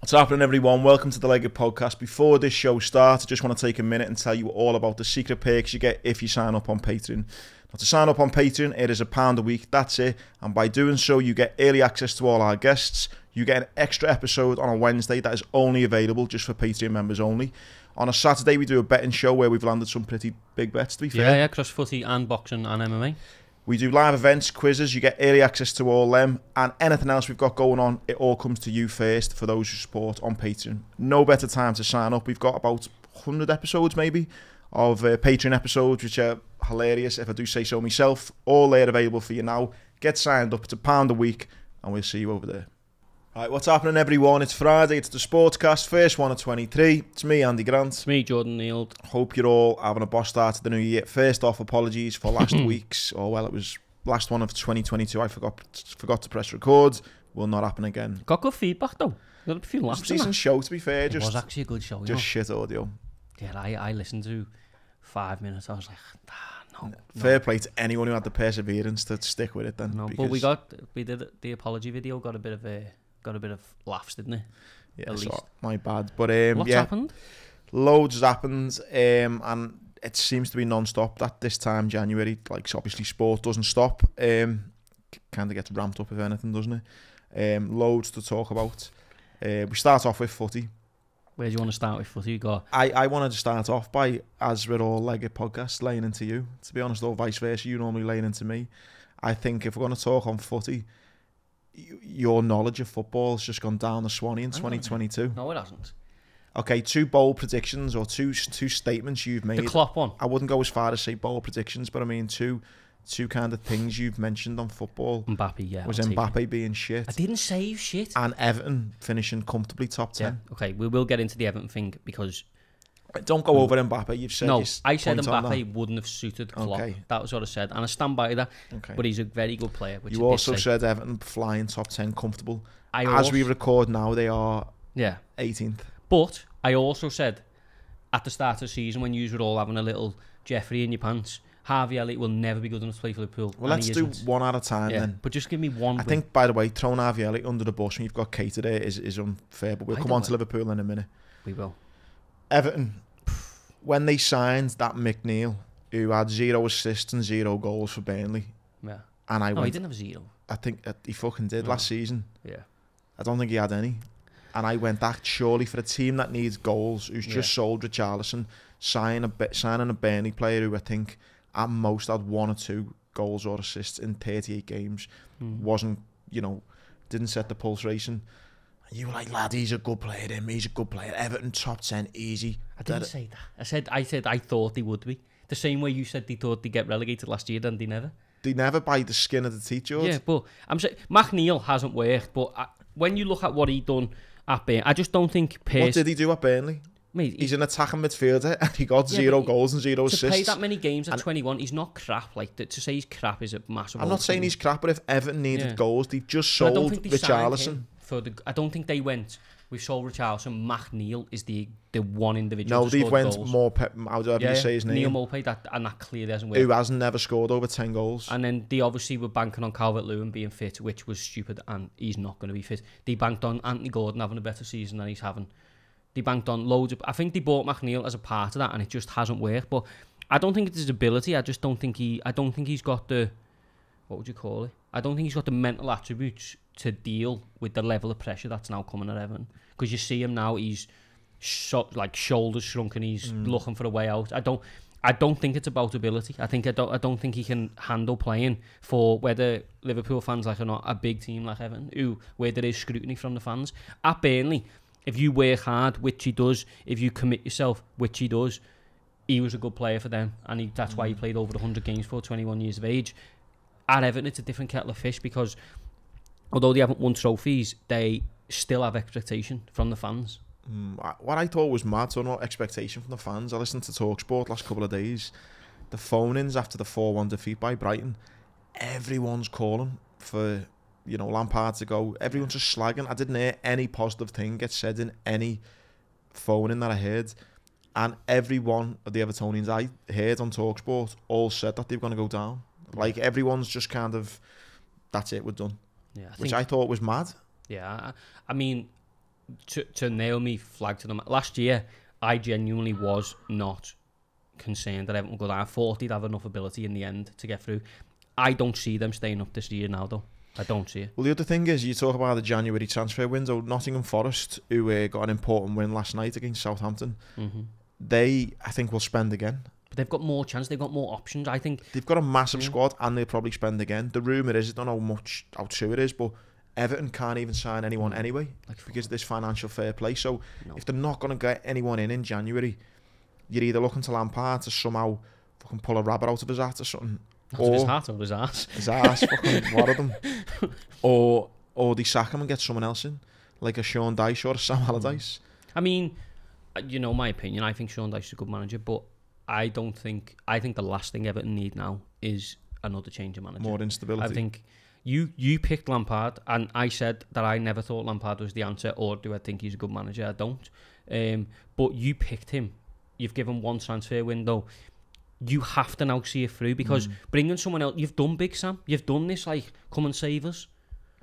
What's happening, everyone? Welcome to the Legged Podcast. Before this show starts, I just want to take a minute and tell you all about the secret perks you get if you sign up on Patreon. Now, to sign up on Patreon, it is £1 a week, that's it. And by doing so, you get early access to all our guests. You get an extra episode on a Wednesday that is only available just for Patreon members only. On a Saturday, we do a betting show where we've landed some pretty big bets, to be fair. Yeah, cross footy and boxing and MMA. We do live events, quizzes, you get early access to all them, and anything else we've got going on, it all comes to you first for those who support on Patreon. No better time to sign up. We've got about 100 episodes maybe of Patreon episodes, which are hilarious, if I do say so myself. All there available for you now. Get signed up, it's £1 a week, and we'll see you over there. Right, what's happening, everyone? It's Friday, it's the Sportscast, first one of 23. It's me, Andy Grant. It's me, Jordan Neal. Hope you're all having a boss start to the new year. First off, apologies for last week's, it was last one of 2022. I forgot to press record. Will not happen again. Got good feedback, though. Got a few laughs. It's a decent show, to be fair. It was actually a good show. Just shit audio. Yeah, I listened to 5 minutes. I was like, no. Fair play to anyone who had the perseverance to stick with it then. No, but we did the apology video, got a bit of laughs, didn't it? Yeah, at least. My bad. But what's happened? Loads has happened, and it seems to be non-stop at this time, January. Like, obviously, sport doesn't stop. Kind of gets ramped up, if anything, doesn't it? Loads to talk about. We start off with footy. Where do you want to start with footy? I wanted to start off by, as we're all Legged Podcast, laying into you. To be honest, or vice versa, you normally laying into me. I think if we're going to talk on footy, your knowledge of football has just gone down the Swanee in 2022. No, it hasn't. Okay, two bold predictions or two statements you've made. The Klopp one. I wouldn't go as far as say bold predictions, but I mean two kind of things you've mentioned on football. Mbappe, yeah. Was Mbappe being shit. I didn't say shit. And Everton finishing comfortably top 10. Yeah, okay, we will get into the Everton thing because... Don't go over Mbappe. You've said I said Mbappe wouldn't have suited Klopp. Okay. That was what I said, and I stand by that. Okay. But he's a very good player. Which you also said Everton flying top 10 comfortable. As we record now, they are 18th. But I also said at the start of the season, when you were all having a little Jeffrey in your pants, Harvey Elliott will never be good enough to play for Liverpool. Well, let's do one at a time then. But just give me one. I think, by the way, throwing Harvey Elliott under the bus when you've got Keita there is unfair. But we'll come on to Liverpool in a minute. We will. Everton. When they signed that McNeil, who had 0 assists and 0 goals for Burnley, yeah, and he didn't have 0. I think he fucking did last season. Yeah, I don't think he had any, and I went that surely for a team that needs goals, who's just sold Richarlison, signing a Burnley player who I think at most had 1 or 2 goals or assists in 38 games, wasn't didn't set the pulse racing. You were like, lad, he's a good player. He's a good player. Everton top 10, easy. I didn't say that. I said I thought they would be. The same way you said they thought they'd get relegated last year, and they never. They never by the skin of the teeth, George. Yeah, but I'm saying McNeil hasn't worked. But when you look at what he done at Burnley, I just don't think. What did he do at Burnley? Mate, he's an attacking midfielder, and he got 0 goals and 0 assists. To play that many games at 21, he's not crap. Like to say he's crap is a massive. I'm not saying he's crap, but if Everton needed goals, they've just sold Richarlison. I don't think they went. We've sold Richarlison. McNeil is the one individual. No, they've went more. How do you say his name? Neil Maupay, and that clearly hasn't worked. Who has never scored over 10 goals. And then they obviously were banking on Calvert-Lewin being fit, which was stupid, and he's not going to be fit. They banked on Anthony Gordon having a better season than he's having. They banked on loads of. I think they bought McNeil as a part of that, and it just hasn't worked. But I don't think it's his ability. I just don't think he's got the. What would you call it? I don't think he's got the mental attributes to deal with the level of pressure that's now coming at Everton. Because you see him now, he's shoulders shrunken, he's looking for a way out. I don't think it's about ability. I don't think he can handle playing for, whether Liverpool fans like or not, a big team like Everton, where there is scrutiny from the fans. At Burnley, if you work hard, which he does, if you commit yourself, which he does, he was a good player for them, and that's why he played over 100 games for 21 years of age. At Everton, it's a different kettle of fish, because although they haven't won trophies, they still have expectation from the fans. What I thought was mad, so not expectation from the fans. I listened to TalkSport last couple of days. The phone-ins after the 4-1 defeat by Brighton, everyone's calling for, Lampard to go. Everyone's just slagging. I didn't hear any positive thing get said in any phone-in that I heard. And every one of the Evertonians I heard on TalkSport all said that they were going to go down. Like, everyone's just kind of, that's it, we're done. Yeah, which I thought was mad. Yeah, I mean, to nail me flag to them. Last year, I genuinely was not concerned that Everton would go down. I thought they'd have enough ability in the end to get through. I don't see them staying up this year now, though. I don't see it. Well, the other thing is, you talk about the January transfer window. Nottingham Forest, who got an important win last night against Southampton, they, I think, will spend again. But they've got more chance. They've got more options. I think they've got a massive squad, and they'll probably spend again. The rumour is, I don't know how true it is, but Everton can't even sign anyone anyway because of this financial fair play. So if they're not going to get anyone in January, you're either looking to Lampard to somehow fucking pull a rabbit out of his hat or something. Out of his hat or his ass? His ass, fucking one of them. Or they sack him and get someone else in, like a Sean Dyche or a Sam Allardyce. I mean, you know my opinion. I think Sean Dyche is a good manager, but I think the last thing Everton need now is another change of manager. More instability. I think you picked Lampard, and I said that I never thought Lampard was the answer, or do I think he's a good manager? I don't. But you picked him. You've given one transfer window. You have to now see it through, because bringing someone else, you've done big, Sam. You've done this, like, come and save us.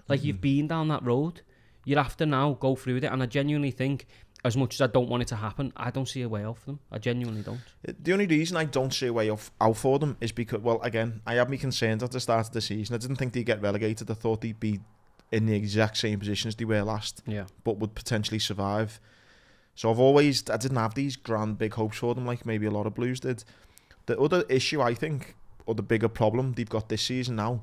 Like, you've been down that road. You have to now go through with it, and I genuinely think, as much as I don't want it to happen, I don't see a way out for them. I genuinely don't. The only reason I don't see a way out for them is because, well, again, I had my concerns at the start of the season. I didn't think they'd get relegated. I thought they'd be in the exact same position as they were last, but would potentially survive. So I didn't have these grand big hopes for them like maybe a lot of Blues did. The other issue, I think, or the bigger problem they've got this season now,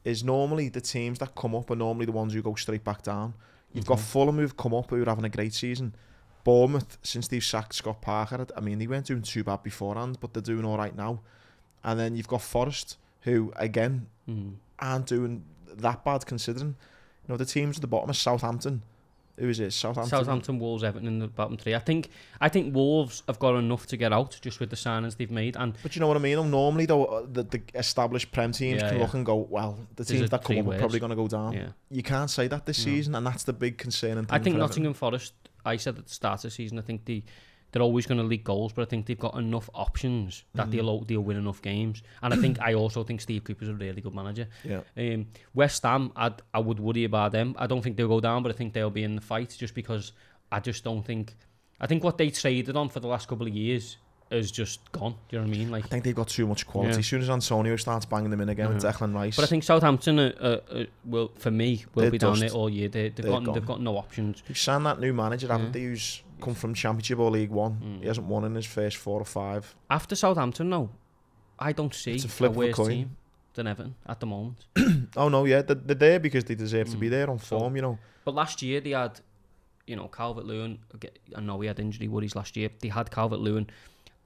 is normally the teams that come up are normally the ones who go straight back down. You've got Fulham who've come up, who are having a great season. Bournemouth, since they've sacked Scott Parker, I mean, they weren't doing too bad beforehand, but they're doing all right now. And then you've got Forest, who, again, aren't doing that bad considering. You know, the teams at the bottom are Southampton. Who is it? Southampton, Wolves, Everton in the bottom three. I think Wolves have got enough to get out just with the signings they've made. But you know what I mean? Normally, though, the established Prem teams can look and go, well, the teams that come up are probably going to go down. Yeah. You can't say that this season, and that's the big concern. I think Nottingham Forest, I said at the start of the season, I think they're always going to leak goals, but I think they've got enough options that they'll win enough games. And I also think Steve Cooper's a really good manager. Yeah. West Ham, I would worry about them. I don't think they'll go down, but I think they'll be in the fight, just because I just don't think... I think what they traded on for the last couple of years is just gone. Do you know what I mean? Like, I think they've got too much quality. As soon as Antonio starts banging them in again with Declan Rice. But I think Southampton will be down there all year. They've got no options. They've signed that new manager, haven't they, who's come from Championship or League One. He hasn't won in his first 4 or 5. After Southampton, no, I don't see a worse team than Everton at the moment. Oh no, yeah, they're there because they deserve to be there on form, you know. But last year they had, Calvert-Lewin. I know he had injury worries last year. They had Calvert-Lewin,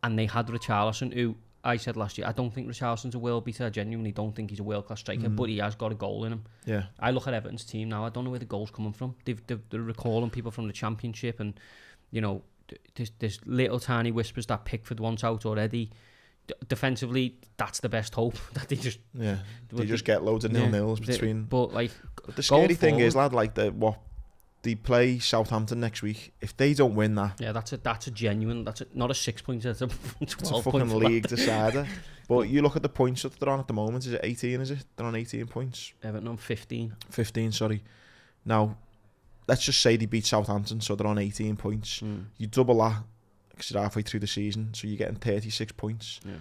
and they had Richarlison, who I said last year, I don't think Richarlison's a world beater. I genuinely don't think he's a world-class striker, but he has got a goal in him. Yeah. I look at Everton's team now, I don't know where the goal's coming from. They're recalling people from the Championship, and, there's little tiny whispers that Pickford wants out already. Defensively, that's the best hope. That they just... Yeah, they just get loads of nil-nils between... But the scary thing is, lad, they play Southampton next week. If they don't win that... Yeah, that's a genuine... not a 6-point, that's a 12-point. It's a fucking league decider. But you look at the points that they're on at the moment. Is it 18, is it? They're on 18 points. Everton on 15. 15, sorry. Now, let's just say they beat Southampton, so they're on 18 points. You double that, because you're halfway through the season, so you're getting 36 points. Yeah.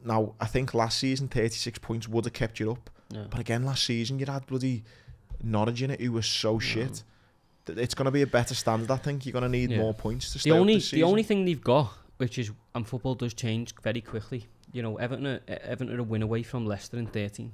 Now, I think last season, 36 points would have kept you up. Yeah. But again, last season, you had bloody... Norwich in it, who was so shit. It's going to be a better standard, I think. You're going to need more points to stay up this season. The only thing they've got, which is, and football does change very quickly, Everton are a win away from Leicester in 13th.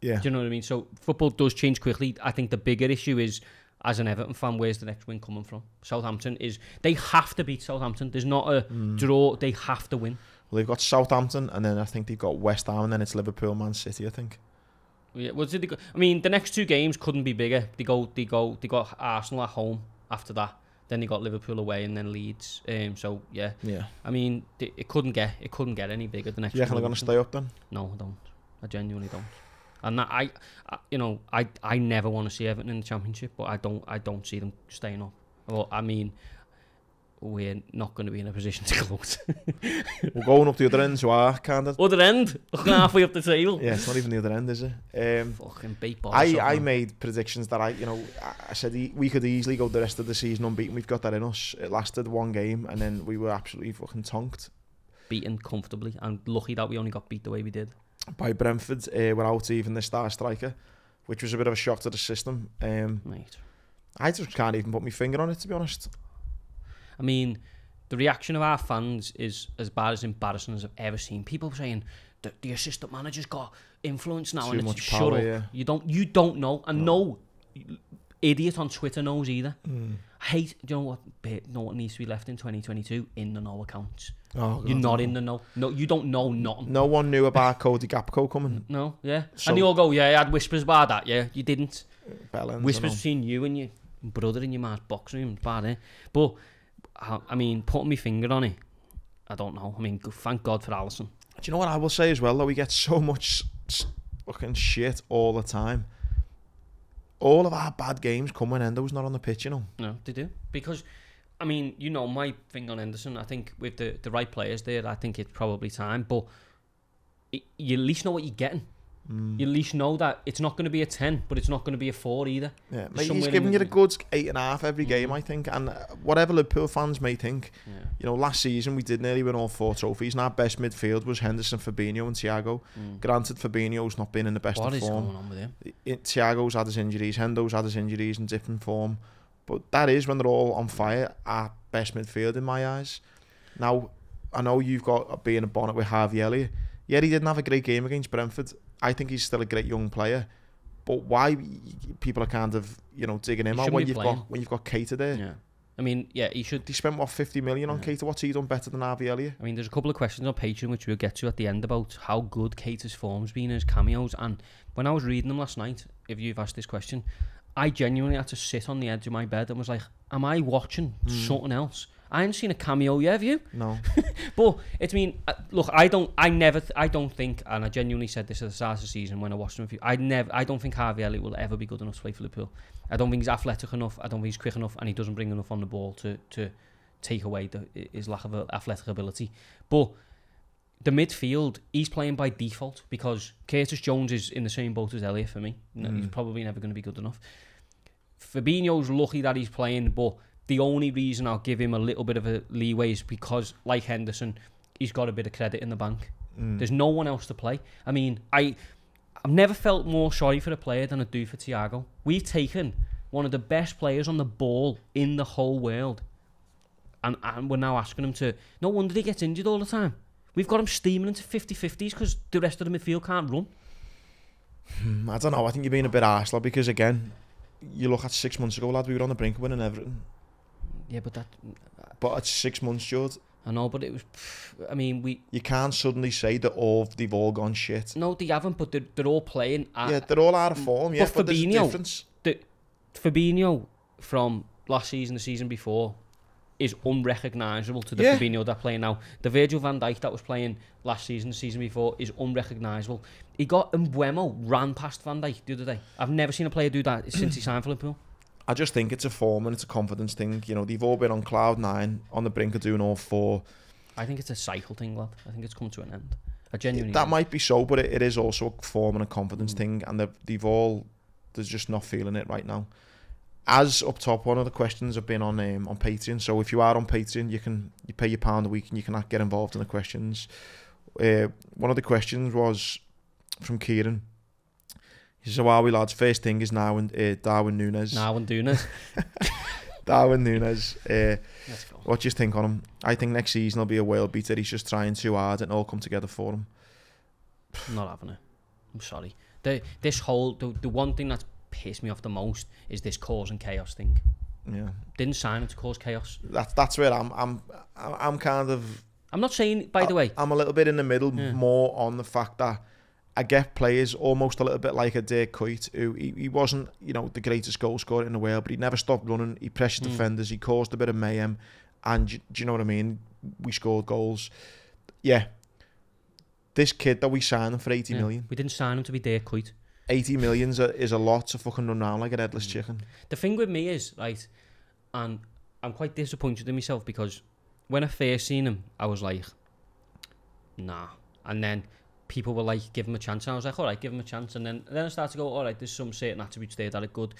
Yeah. Do you know what I mean? So football does change quickly. I think the bigger issue is, as an Everton fan, where's the next win coming from? Southampton they have to beat Southampton. There's not a draw. They have to win. Well, they've got Southampton, and then I think they've got West Ham, and then it's Liverpool, Man City, I think. Yeah, the next 2 games couldn't be bigger. They got Arsenal at home after that. Then they got Liverpool away and then Leeds. So yeah. I mean, it couldn't get any bigger. The next. You reckon they're going to stay up then? No, I don't. I genuinely don't. And that, I never want to see Everton in the Championship, but I don't see them staying up. Well, I mean, we're not going to be in a position to close. We're going up the other end, so I kind of... Other end? Halfway up the table? Yeah, it's not even the other end, is it? Fucking bait ball. I made predictions that I said we could easily go the rest of the season unbeaten. We've got that in us. It lasted one game, and then we were absolutely fucking tonked. Beaten comfortably, and lucky that we only got beat the way we did. By Brentford, without even the star striker, which was a bit of a shock to the system. Mate. I just can't even put my finger on it, to be honest. I mean, the reaction of our fans is as bad as embarrassing as I've ever seen. People saying that the assistant manager's got influence now, Too and it's much shut power, up. yeah. You don't know, and no idiot on Twitter knows either. I hate. Do you know what needs to be left in 2022? In the know accounts. Oh, You're not in the know. No, you don't know nothing. No one knew about Cody Gakpo coming. No, yeah. So, and they all go, yeah, I had whispers about that. Yeah, you didn't. Bellends, Whispers between you and your brother in your man's box room. Bad, eh? But I mean, putting my finger on it, I don't know. I mean, thank God for Alisson. Do you know what I will say as well, though? We get so much fucking shit all the time. All of our bad games come when Endo's not on the pitch, you know. No, they do. Because, I mean, you know, my thing on Henderson, I think with the right players there, I think it's probably time. But you at least know what you're getting. You at least know that it's not going to be a 10, but it's not going to be a 4 either. Yeah, mate, he's giving you a good 8.5 every game, I think. And whatever Liverpool fans may think, you know, last season we did nearly win all 4 trophies, and our best midfield was Henderson, Fabinho and Thiago. Granted, Fabinho's not been in the best of form. What is going on with him? Thiago's had his injuries, Hendo's had his injuries in different form. But that is, when they're all on fire, our best midfield in my eyes. Now, I know you've got being a bonnet with Harvey Elliott. Yeah, he didn't have a great game against Brentford. I think he's still a great young player, but why people are kind of, you know, digging him out when you've got Keita there? Yeah, I mean, yeah, he should. He spent what, 50 million on Keita. What's he done better than Harvey Elliott? I mean, there's a couple of questions on Patreon which we'll get to at the end about how good Keita's form's been as cameos. And when I was reading them last night, if you've asked this question, I genuinely had to sit on the edge of my bed and was like, "Am I watching something else?" I ain't seen a cameo yet, have you? No. But it's, I mean, look, I don't think, and I genuinely said this at the start of the season when I watched him, I don't think Harvey Elliott will ever be good enough to play for Liverpool. I don't think he's athletic enough, I don't think he's quick enough, and he doesn't bring enough on the ball to take away his lack of athletic ability. But the midfield, he's playing by default, because Curtis Jones is in the same boat as Elliott for me. He's probably never going to be good enough. Fabinho's lucky that he's playing, but the only reason I'll give him a little bit of a leeway is because, like Henderson, he's got a bit of credit in the bank. There's no one else to play. I mean, I've never felt more sorry for a player than I do for Thiago. We've taken one of the best players on the ball in the whole world, and we're now asking him to... No wonder he gets injured all the time. We've got him steaming into 50-50s because the rest of the midfield can't run. I don't know. I think you're being a bit arsed, lad, because, again, you look at 6 months ago, lad, we were on the brink of winning Everton. Yeah, but that... But it's 6 months, Jude. I know, but it was... I mean, You can't suddenly say that they've all gone shit. No, they haven't, but they're all playing... Yeah, they're all out of form, yeah, but there's a difference. Fabinho from last season, the season before, is unrecognisable to the Fabinho that's playing now. The Virgil van Dijk that was playing last season, the season before, is unrecognisable. He got... Mbeumo ran past Van Dijk the other day. I've never seen a player do that since he signed for Liverpool. I just think it's a form and it's a confidence thing. You know, they've all been on cloud 9, on the brink of doing all 4. I think it's a cycle thing, lad. I think it's come to an end. I genuinely that might be so, but it is also a form and a confidence thing, and they're just not feeling it right now. As up top, one of the questions have been on Patreon. So if you are on Patreon, you pay your £1 a week and you can get involved in the questions. One of the questions was from Kieran. He says, "So are we, lads? First thing is Darwin Nunez." Darwin Nunez. What do you think on him? I think next season he'll be a world beater. He's just trying too hard and it'll all come together for him. Not having it. I'm sorry. The one thing that's pissed me off the most is this cause and chaos thing. Yeah. Didn't sign him to cause chaos. That's where I'm kind of... I'm not saying, by the way... I'm a little bit in the middle, more on the fact that I get players almost a little bit like a Dirk Kuyt, who he wasn't, you know, the greatest goal scorer in the world, but he never stopped running. He pressured defenders. He caused a bit of mayhem, and do you know what I mean? We scored goals. Yeah, this kid that we signed him for 80 million. We didn't sign him to be Dirk Kuyt. 80 million is a lot to fucking run around like a headless chicken. The thing with me is, right, and I'm quite disappointed in myself because when I first seen him, I was like, nah. And then people were like, give him a chance. And I was like, all right, give him a chance. And then I started to go, all right, there's some certain attributes there that are good.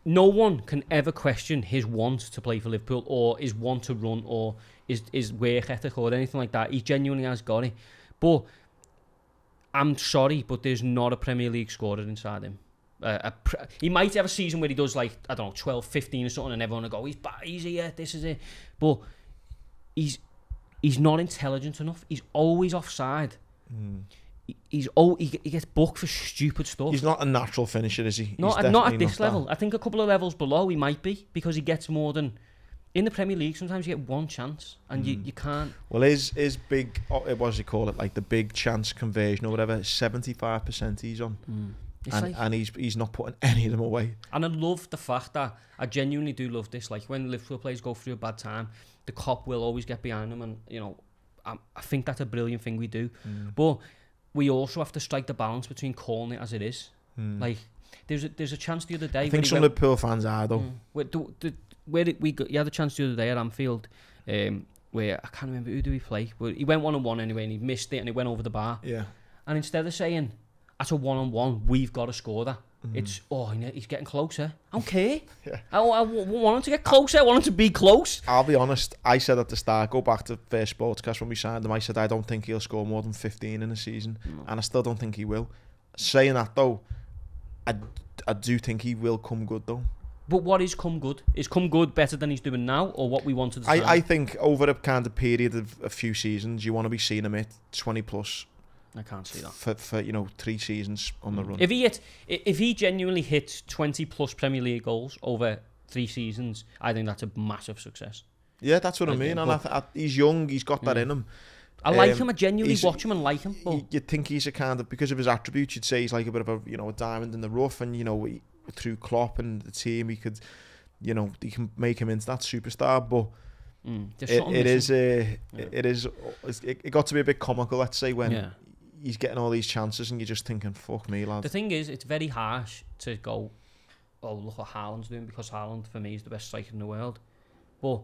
No one can ever question his want to play for Liverpool or his want to run or his work ethic or anything like that. He genuinely has got it. But I'm sorry, but there's not a Premier League scorer inside him. He might have a season where he does like, I don't know, 12, 15 or something, and everyone will go, he's here, this is it. But he's not intelligent enough. He's always offside. He gets booked for stupid stuff. He's not a natural finisher, is he? Not at this level. I think a couple of levels below he might be, because he gets more than... In the Premier League, sometimes you get one chance and you can't... Well, his big... what does he call it? Like the big chance conversion or whatever, 75% he's on. And he's not putting any of them away. And I love the fact that... I genuinely do love this. Like, when Liverpool players go through a bad time, the cop will always get behind them. And, you know, I think that's a brilliant thing we do. But we also have to strike the balance between calling it as it is. Like, there's a chance the other day... I think some Liverpool fans are, though. He had a chance the other day at Anfield, where I can't remember who do we play, but he went 1-on-1 anyway, and he missed it, and he went over the bar. Yeah. And instead of saying, at a 1-on-1, we've got to score that, it's, he's getting closer. I don't care. Yeah. I want him to get closer. I want him to be close. I'll be honest, I said at the start, go back to first Sportscast when we signed him, I said I don't think he'll score more than 15 in a season, and I still don't think he will. Saying that though, I do think he will come good though. But what is come good? Is come good better than he's doing now, or what we wanted to say? I think over a kind of period of a few seasons, you want to be seeing him hit 20 plus. I can't see that. For 3 seasons on the run. If he genuinely hits 20 plus Premier League goals over 3 seasons, I think that's a massive success. Yeah, that's what I mean. And he's young, he's got that in him. I like him. I genuinely watch him and like him. You'd think he's a kind of, because of his attributes, you'd say he's like a bit of a a diamond in the rough, and through Klopp and the team, he could, he can make him into that superstar. But it got to be a bit comical, let's say, when he's getting all these chances and you're just thinking, fuck me, lad. The thing is, it's very harsh to go, oh, look what Haaland's doing, because Haaland for me is the best striker in the world. But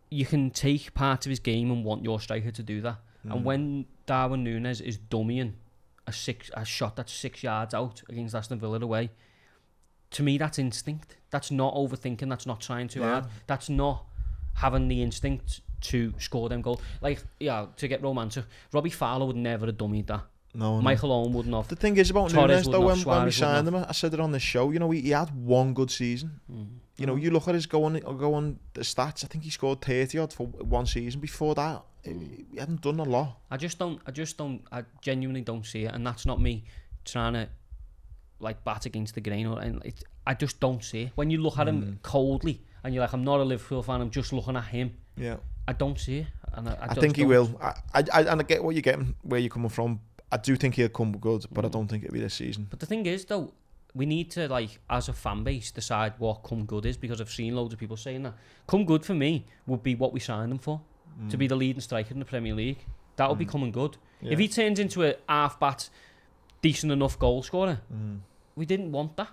you can take part of his game and want your striker to do that. And when Darwin Nunez is dummying a shot that's 6 yards out against Aston Villa away, to me that's instinct. That's not overthinking. That's not trying too hard. That's not having the instinct to score them goals. Like, to get romantic, Robbie Fowler would never have dummied that. No. Michael Owen wouldn't have. The thing is about Nunez, though, when we signed him, I said it on this show, he had one good season. You look at his go on the stats, I think he scored 30 odd for one season. Before that, he hadn't done a lot. I genuinely don't see it, and that's not me trying to like bat against the grain, I just don't see it. When you look at him coldly and you're like, I'm not a Liverpool fan, I'm just looking at him. Yeah. I don't see it. And I think he will. I get what you're getting, where you're coming from. I do think he'll come good, but I don't think it'll be this season. But the thing is, though, we need to, like, as a fan base, decide what come good is, because I've seen loads of people saying that. Come good for me would be what we signed him for, to be the leading striker in the Premier League. That would be coming good. Yeah. If he turns into a half-bat, decent enough goal scorer, we didn't want that.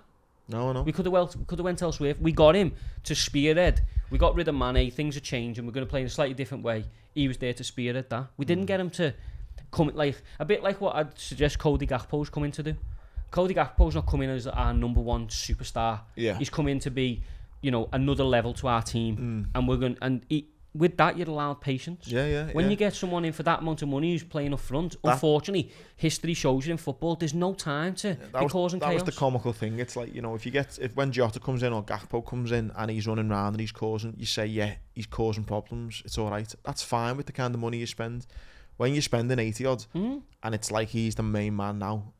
No. We could have went elsewhere. We got him to spearhead. We got rid of Mane. Things are changing. We're going to play in a slightly different way. He was there to spearhead that. We didn't get him to come, like, a bit like what I'd suggest Cody Gakpo's coming to do. Cody Gakpo's not coming as our number one superstar. Yeah. He's coming to be, another level to our team. And we're going, with that, you're allowed patience. When you get someone in for that amount of money who's playing up front, unfortunately, history shows you in football, there's no time to be causing chaos. That was the comical thing. It's like, if when Jota comes in or Gakpo comes in and he's running around and he's causing, you say, he's causing problems, it's all right. That's fine with the kind of money you spend. When you're spending 80 odd and it's like he's the main man now,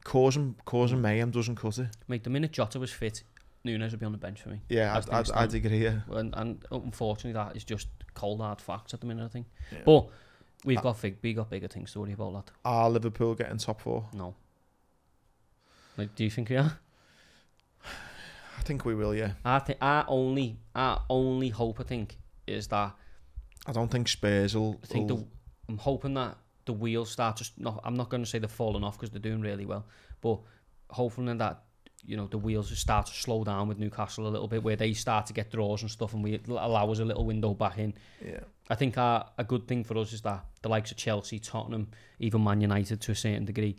causing mayhem doesn't cut it. Mate, the minute Jota was fit, Nunez would be on the bench for me. Yeah, I'd agree. Yeah. And unfortunately, that is just cold hard facts at the minute, I think. Yeah. But we got bigger things to worry about, lad. Are Liverpool getting top 4? No. Like, do you think we are? I think we will. Yeah. Our only hope, I think, is that. I don't think Spurs will. I'm hoping that the wheels start I'm not going to say they're falling off because they're doing really well, but hopefully that you know, the wheels just start to slow down with Newcastle a little bit, where they start to get draws and stuff, and we allow us a little window back in. Yeah. I think a good thing for us is that the likes of Chelsea, Tottenham, even Man United to a certain degree,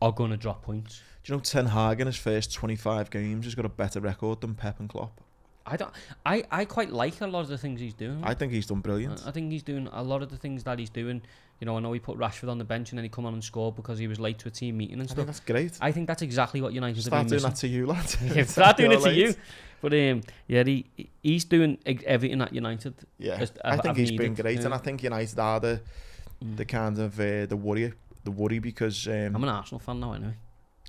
are going to drop points. Do you know Ten Hag in his first 25 games has got a better record than Pep and Klopp? I quite like a lot of the things he's doing. I think he's done brilliant. I think he's doing a lot of the things that he's doing. You know, I know he put Rashford on the bench and then he come on and scored because he was late to a team meeting and stuff. I think that's great. I think that's exactly what United have been Start missing. doing that to you, lad. Yeah, start doing it to you. But yeah, he's doing everything at United. Yeah, I think he's been great, and I think United are the kind of the worry because I'm an Arsenal fan now anyway.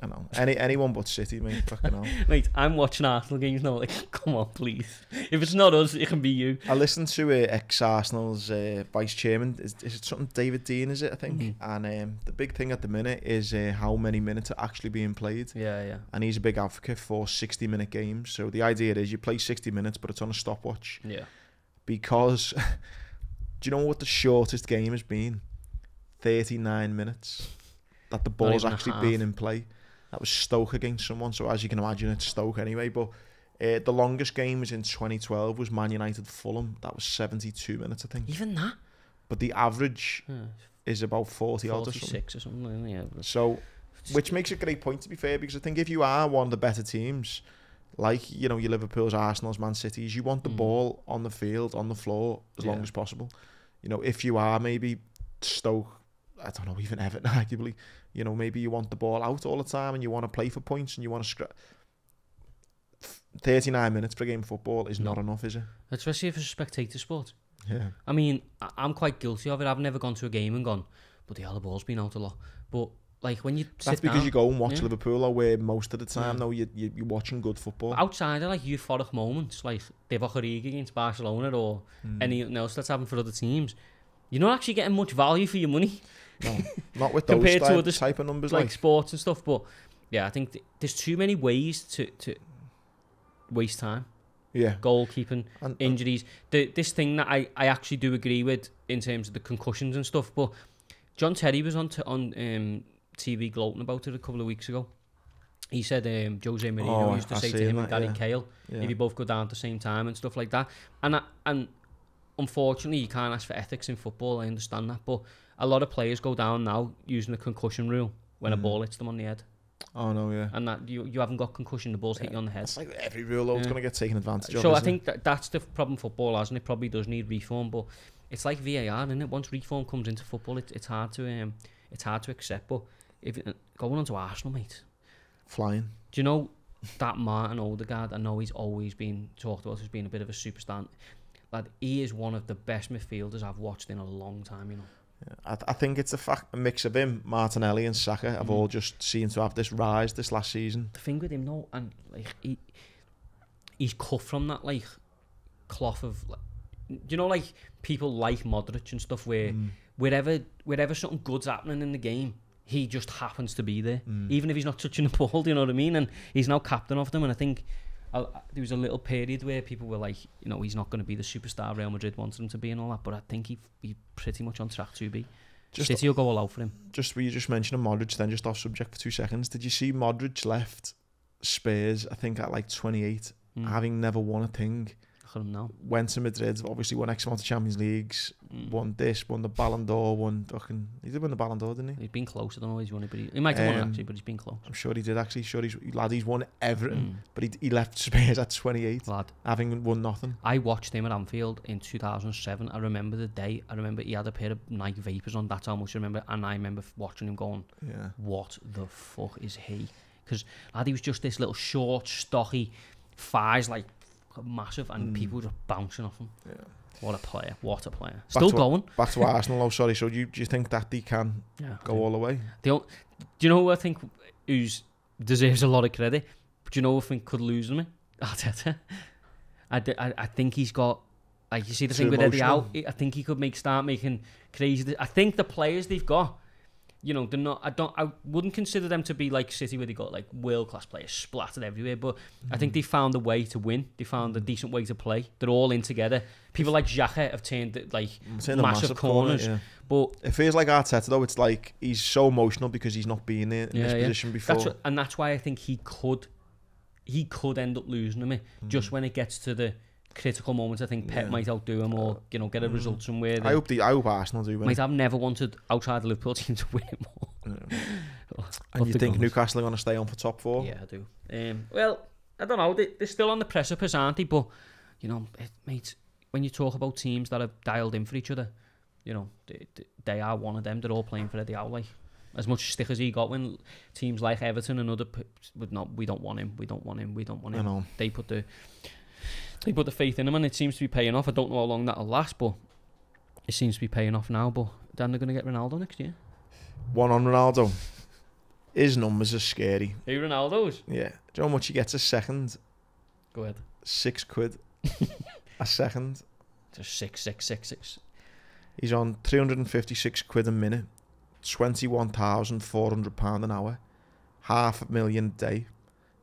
I know. Anyone but City, mate. Fucking hell. Mate, I'm watching Arsenal games now. Like, come on, please. If it's not us, it can be you. I listened to ex-Arsenal's vice chairman. Is it something David Dean? Is it? I think. And the big thing at the minute is how many minutes are actually being played. Yeah. And he's a big advocate for 60-minute games. So the idea is you play 60 minutes, but it's on a stopwatch. Yeah. Because do you know what the shortest game has been? 39 minutes. That the ball's actually being in play. That was Stoke against someone, so as you can imagine, it's Stoke anyway. But the longest game was in 2012, was Man United Fulham. That was 72 minutes, I think. Even that? But the average is about 40 odd or something. 46 or something, yeah. So, which makes a great point, to be fair, because I think if you are one of the better teams, like, you know, your Liverpool's, Arsenal's, Man City's, you want the ball on the field, on the floor, as long as possible. You know, if you are maybe Stoke, I don't know, even Everton, arguably, you know, maybe you want the ball out all the time and you want to play for points and you want to scrap. 39 minutes for a game of football is not enough, is it? Especially if it's a spectator sport. Yeah. I mean, I'm quite guilty of it. I've never gone to a game and gone, but the hell, the ball's been out a lot. But, like, when you That's because you go and watch Liverpool, or where most of the time, though, you're watching good football. But outside of, like, euphoric moments, like Divock Origi against Barcelona or anything else that's happened for other teams, you're not actually getting much value for your money. No, not with those type of numbers, like sports and stuff. But yeah, I think there's too many ways to waste time. Yeah, goalkeeping, injuries. This thing that I actually do agree with in terms of the concussions and stuff. But John Terry was on TV gloating about it a couple of weeks ago. He said Jose Mourinho used to say to him and Gary Cahill, if you both go down at the same time and stuff like that. And unfortunately, you can't ask for ethics in football. I understand that, but a lot of players go down now using the concussion rule when a ball hits them on the head. Oh no, yeah. And that you haven't got concussion, the ball's hit you on the head. It's like every rule though is going to get taken advantage of. So I think that's the problem football has, and it probably does need reform. But it's like VAR, isn't it? Once reform comes into football, it's hard to accept. But if going on to Arsenal, mate, flying. Do you know that Martin Odegaard? I know he's always been talked about as being a bit of a superstar. Lad, he is one of the best midfielders I've watched in a long time, you know. Yeah, I think it's a mix of him, Martinelli and Saka have all just seemed to have this rise this last season. The thing with him though, and like he's cut from that like cloth of, like, you know, like people like Modric and stuff, where wherever something good's happening in the game, he just happens to be there, even if he's not touching the ball. Do you know what I mean? And he's now captain of them, and I think there was a little period where people were like, you know, he's not going to be the superstar Real Madrid wants him to be and all that, but I think he's pretty much on track to be. City will go all out for him. You just mentioned Modric, then just off subject for 2 seconds. Did you see Modric left Spurs, I think at like 28, having never won a thing? No. Went to Madrid, obviously won X amount of Champions Leagues, won the Ballon d'Or, he did win the Ballon d'Or, didn't he? He's been close, I don't know if he's won it, but he might have won it actually, but he's been close. I'm sure he did actually, he's won Everton, but he left Spurs at 28, having won nothing. I watched him at Anfield in 2007, I remember the day, he had a pair of Nike Vapors on, that's how much I remember, and I remember watching him going, what the fuck is he? Because he was just this little short, stocky, thighs like massive, and people were just bouncing off him. Yeah. What a player. Still going. Back to Arsenal, oh sorry, so do you think that they can go all the way? Do you know who I think deserves a lot of credit? But do you know who I think could lose them? Arteta. I think he's got, like, you see the thing with Eddie Howe, I think he could start making crazy. I think the players they've got, you know, they're not. I wouldn't consider them to be like City, where they got like world class players splattered everywhere. But I think they found a way to win. They found a decent way to play. They're all in together. People like Xhaka have turned like massive corners. But it feels like Arteta though. It's like he's so emotional because he's not been in this position before. That's why I think he could he could end up losing him. Just when it gets to the critical moments, I think Pep might outdo him or get a result somewhere. I hope Arsenal do win. Mate, I've never wanted outside the Liverpool team to win it more. And you think Newcastle are going to stay on for top 4? Yeah, I do. Well, I don't know. They're still on the precipice, aren't they? But mate, when you talk about teams that are dialed in for each other, they are one of them. They're all playing for Eddie Howe, like. As much stick as he got when teams like Everton and other would not, we don't want him. I know. They put the faith in him, and it seems to be paying off. I don't know how long that'll last, but it seems to be paying off now. But then they're going to get Ronaldo next year. One on Ronaldo. His numbers are scary. Who, Ronaldo's? Yeah. Do you know how much he gets a second? Go ahead. £6 a second. Just 6. He's on £356 a minute. £21,400 an hour, $500,000 a day,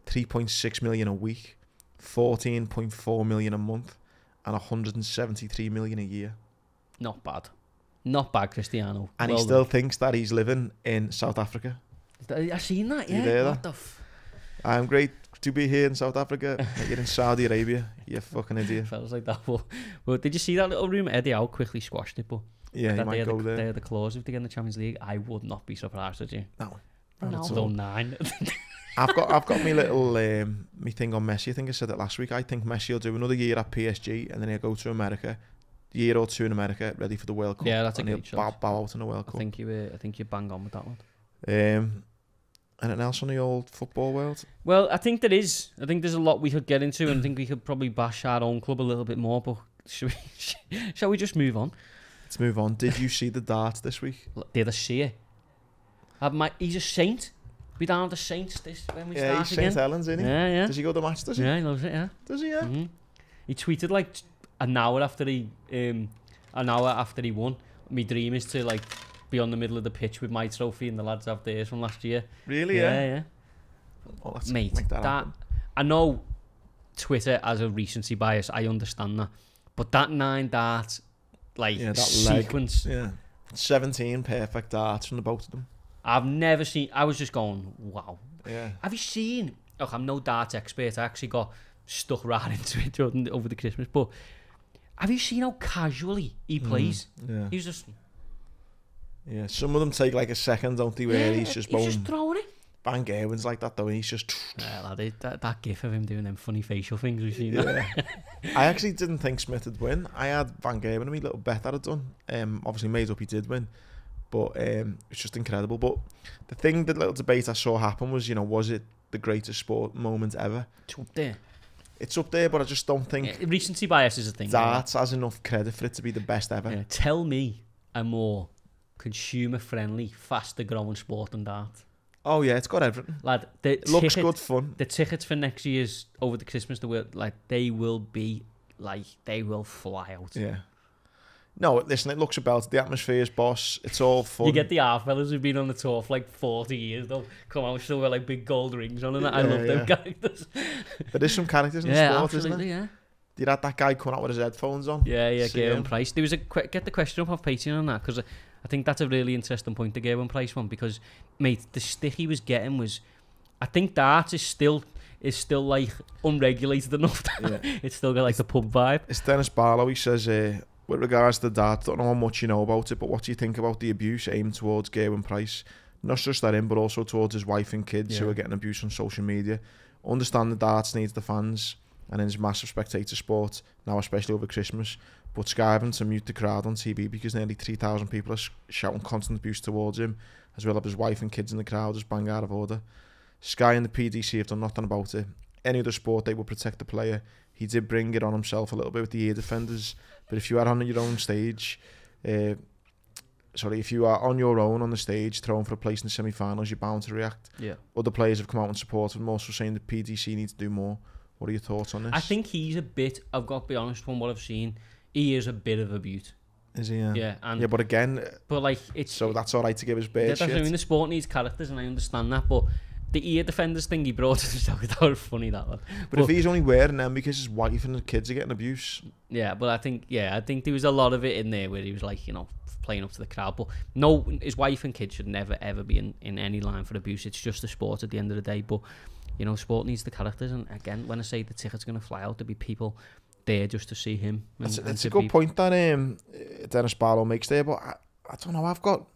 3.6 million a week, 14.4 million a month, and 173 million a year. Not bad, Cristiano. And he still thinks that he's living in South Africa. I've seen that. Yeah. You hear what that? I'm great to be here in South Africa. You're in Saudi Arabia. You fucking idiot. Feels like that. Well, did you see that little rumour? Eddie Howe quickly squashed it, but. Yeah, he might go there. They had the clause if they get in the Champions League. I would not be surprised, would you? No. Ronaldo 9. I've got me little me thing on Messi. I think I said it last week. I think Messi will do another year at PSG and then he'll go to America, year or two in America, ready for the World Cup. Yeah, that's a great shot. Bow out in the World Cup. I think you bang on with that one. Anything else on the old football world? Well, I think there is. I think there's a lot we could get into, and I think we could probably bash our own club a little bit more. But shall we just move on? Let's move on. Did you see the darts this week? Did I see it? He's a saint. We down the Saints when we start again. Yeah, he's St. Helens, isn't he? Yeah. Does he go to the match, does he? Yeah, he loves it, yeah. Does he, yeah? Mm-hmm. He tweeted like an hour after he won. My dream is to like be on the middle of the pitch with my trophy and the lads have theirs from last year. Really, yeah? Well, mate, that I know Twitter has a recency bias, I understand that. But that 9 darts that sequence. Leg. Yeah. 17 perfect darts from the both of them. I've never seen. I was just going, wow. Yeah. Have you seen? Look, I'm no darts expert. I actually got stuck right into it over the Christmas. But have you seen how casually he plays? Yeah. He's just. Yeah. Some of them take like a second, don't they? Where he's just throwing it. Van Gerwen's like that though, and he's just. Yeah, that gif of him doing them funny facial things we've seen. Yeah. I actually didn't think Smith would win. I had Van Gerwen and me little bet that I'd done. Obviously made up he did win. But it's just incredible. But the little debate I saw happen was, was it the greatest sport moment ever? It's up there. It's up there, but I just don't think... Yeah, recency bias is a thing. Darts has enough credit for it to be the best ever. Yeah, tell me a more consumer-friendly, faster-growing sport than darts. Oh, yeah, it's got everything. Lad, looks good fun. The tickets for next year's over the Christmas, they will fly out. Yeah. No, listen, it looks about the atmosphere's boss. It's all fun. You get the half fellas who've been on the tour for like 40 years, though. Come out still with like big gold rings on, and I love them characters. There is some characters in sport, absolutely, isn't there? Yeah. You had that guy coming out with his headphones on. Yeah, Gerwyn Price. There was get the question up off Patreon on that, because I think that's a really interesting point, the Gerwyn Price one, because, mate, the stick he was getting was, I think darts is still like unregulated enough. It's still got like the pub vibe. It's Dennis Barlow. He says, with regards to darts, don't know how much you know about it, but what do you think about the abuse aimed towards Gerwyn Price? Not just that him, but also towards his wife and kids who are getting abused on social media. Understand the darts needs the fans and his massive spectator sport, now especially over Christmas, but skiving to mute the crowd on TV because nearly 3,000 people are shouting constant abuse towards him, as well as his wife and kids in the crowd, is bang out of order. Sky and the PDC have done nothing about it. Any other sport, they will protect the player. He did bring it on himself a little bit with the ear defenders, but if you are on your own stage, if you are on your own on the stage, throwing for a place in the semi-finals, you're bound to react. Yeah. Other players have come out and supported him, also saying the PDC needs to do more. What are your thoughts on this? I think he's a bit, I've got to be honest, from what I've seen, he is a bit of a beaut. Is he? Yeah. Yeah, but again, it's so that's all right to give his bird shit. I mean, the sport needs characters, and I understand that, but the ear defenders thing he brought to himself, that was funny, that one. But if he's only wearing them because his wife and his kids are getting abuse. Yeah, but I think there was a lot of it in there where he was like, playing up to the crowd. But no, his wife and kids should never ever be in any line for abuse. It's just a sport at the end of the day. But You know, sport needs the characters, and again, when I say the tickets are going to fly out, there'll be people there just to see him. It's a good point that Dennis Barlow makes there, but I don't know.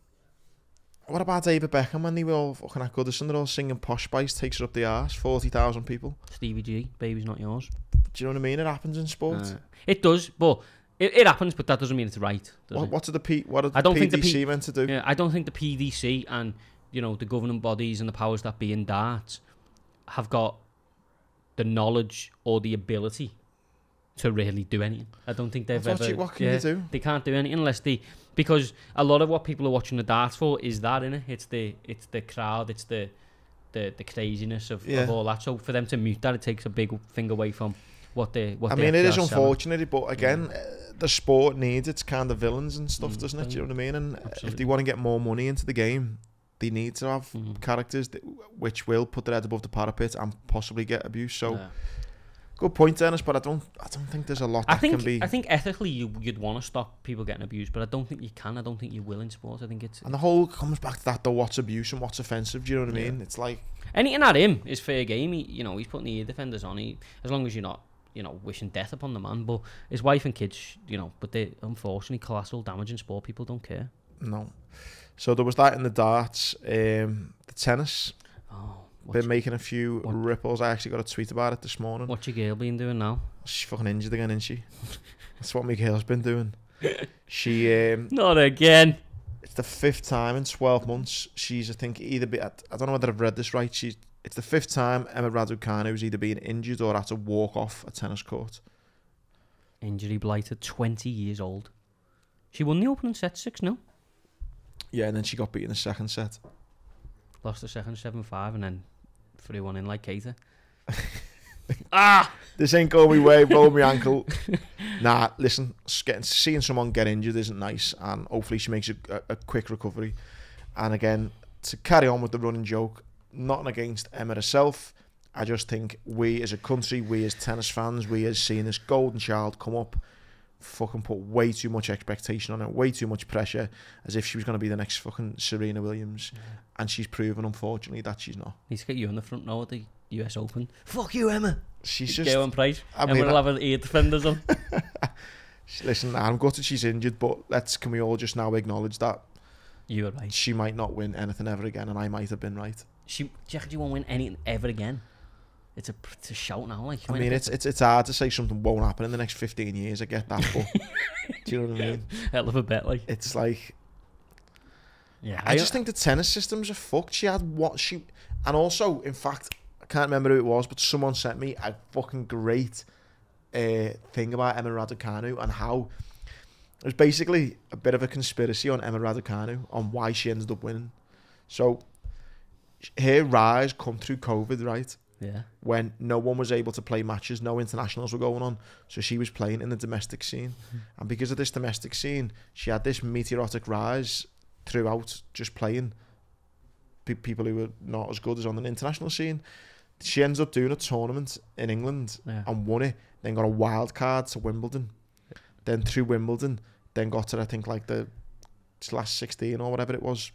What about David Beckham when they were all fucking at Goodison? They're all singing Posh Spice Takes Her Up the Arse, 40,000 people. Stevie G, Baby's Not Yours. Do you know what I mean? It happens in sport. It does, but it happens, but that doesn't mean it's right. What are the PDC meant to do? Yeah, I don't think the PDC and, you know, the governing bodies and the powers that be in darts have got the knowledge or the ability to really do anything. I don't think they've ever... What can you do? They can't do anything unless they... Because a lot of what people are watching the darts for is that, innit? It's the crowd, it's the craziness of all that. So for them to mute that, it takes a big thing away from what they... I mean, it is unfortunate, but again, the sport needs its kind of villains and stuff, doesn't it? Do you know what I mean? And if they want to get more money into the game, they need to have characters which will put their head above the parapet and possibly get abuse. So... Good point, Dennis, but I don't think there's a lot can be... I think ethically you'd want to stop people getting abused, but I don't think you can. I don't think you will in sports. I think it's... And the whole comes back to that, though, what's abuse and what's offensive, do you know what I mean? It's like... Anything at him is fair game. He's putting the ear defenders on. As long as you're not, wishing death upon the man. But his wife and kids, but they unfortunately collateral damage in sport. People don't care. No. So there was that in the darts. The tennis... Been making a few ripples. I actually got a tweet about it this morning. What's your girl been doing now? She's fucking injured again, isn't she? That's what my girl's been doing. She... Not again. It's the 5th time in 12 months. She's, I think, I don't know whether I've read this right. It's the 5th time Emma Raducanu's either been injured or had to walk off a tennis court. Injury blighted, 20 years old. She won the opening set 6-0. Yeah, and then she got beat in the second set. Lost the second 7-5 and then 3-1 in like Cater. This ain't going my way, blow my ankle. Nah, listen, seeing someone get injured isn't nice, and hopefully she makes a quick recovery. And again, to carry on with the running joke, nothing against Emma herself. I just think we as a country, we as tennis fans, we as seeing this golden child come up, fucking put way too much expectation on it, way too much pressure, as if she was going to be the next fucking Serena Williams. And she's proven, unfortunately, that she's not. Needs to get you in the front row at the US Open. Fuck you, Emma. She's just... Go and price. Emma will have her ear defenders on. Listen, I'm gutted she's injured, but can we all just now acknowledge that you were right. She might not win anything ever again, and I might have been right. Do you reckon she won't win anything ever again? It's a shout now. Like, I mean, it's hard to say something won't happen in the next 15 years. I get that, but do you know what I mean? Hell of a bet, like. It's like... Yeah, I just think the tennis systems are fucked. And also, in fact, I can't remember who it was, but someone sent me a fucking great thing about Emma Raducanu and how it was basically a bit of a conspiracy on Emma Raducanu on why she ended up winning. So her rise come through COVID, right? Yeah. When no one was able to play matches, no internationals were going on, so she was playing in the domestic scene. And because of this domestic scene, she had this meteoric rise throughout just playing people who were not as good as on the international scene. She ends up doing a tournament in England and won it, then got a wild card to Wimbledon, then through Wimbledon, then got to, I think, like the last 16 or whatever it was,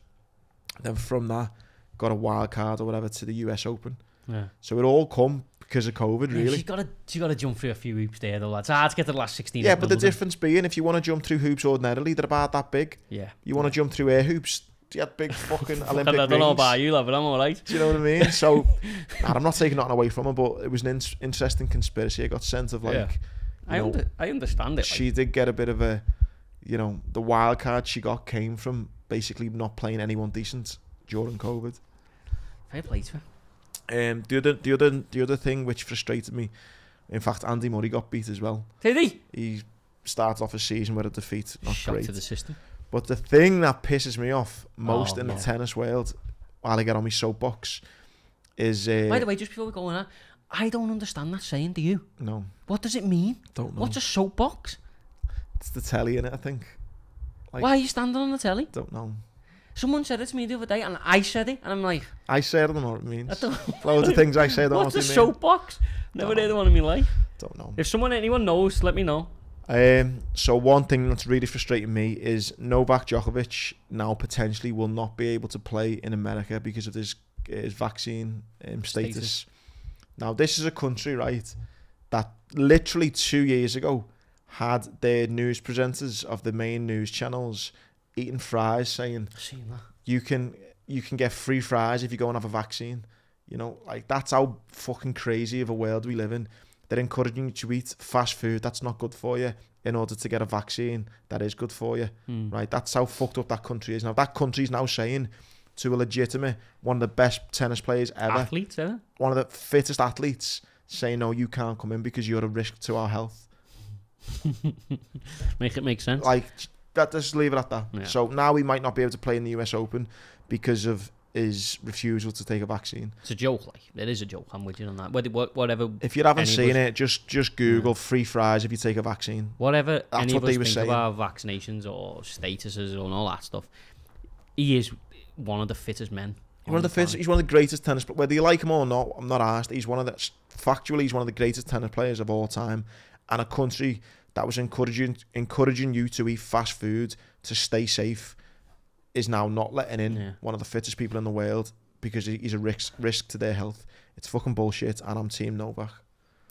then from that got a wild card or whatever to the US Open. Yeah. So it all come because of COVID, really. She got to jump through a few hoops there, though. It's hard to get to the last 16. Yeah, but the difference being, if you want to jump through hoops ordinarily, they're about that big. Yeah. You want to jump through air hoops, you had big fucking Olympic I don't know about you, love, but I'm all right. Do you know what I mean? So, I'm not taking nothing away from her, but it was an interesting conspiracy. I got sense of, like... Yeah. I understand it. She did get a bit of a... the wild card she got came from basically not playing anyone decent during COVID. Fair play to her. The other thing which frustrated me, in fact, Andy Murray got beat as well. Did he? He starts off a season with a defeat, not Shock great. To the system. But the thing that pisses me off most in the tennis world, while I get on my soapbox, is... By the way, just before we go on that, I don't understand that saying, do you? No. What does it mean? Don't know. What's a soapbox? It's the telly in it, I think. Like, why are you standing on the telly? Don't know. Someone said it to me the other day, and I said it, and I'm like... I say I don't know what it means. I don't... Loads of things I say I don't know what it means. What's a soapbox? Never heard of one in my life. Don't know. If anyone knows, let me know. So one thing that's really frustrating me is Novak Djokovic now potentially will not be able to play in America because of his vaccine status. Now, this is a country, right, that literally 2 years ago had their news presenters of the main news channels eating fries, saying Seen that. you can get free fries if you go and have a vaccine. You know, like, that's how fucking crazy of a world we live in. They're encouraging you to eat fast food that's not good for you in order to get a vaccine that is good for you, right? That's how fucked up that country is now. That country's now saying to a legitimate, one of the best tennis players ever, Athletes, ever. one of the fittest athletes, saying, no, you can't come in because you're a risk to our health. Make it make sense. Like, that, just leave it at that. Yeah. So now he might not be able to play in the US Open because of his refusal to take a vaccine. It's a joke, like. It is a joke, I'm with you on that. Whatever. If you haven't any of seen us- it, just Google free fries if you take a vaccine. Whatever That's any what of they us were think saying. about vaccinations or statuses and all that stuff, he is one of the fittest men. He's one of the fittest, he's one of the greatest tennis players. Whether you like him or not, I'm not asked. He's one of the, factually, he's one of the greatest tennis players of all time. And a country that was encouraging you to eat fast food to stay safe is now not letting in one of the fittest people in the world because he's a risk to their health. It's fucking bullshit, and I'm Team Novak.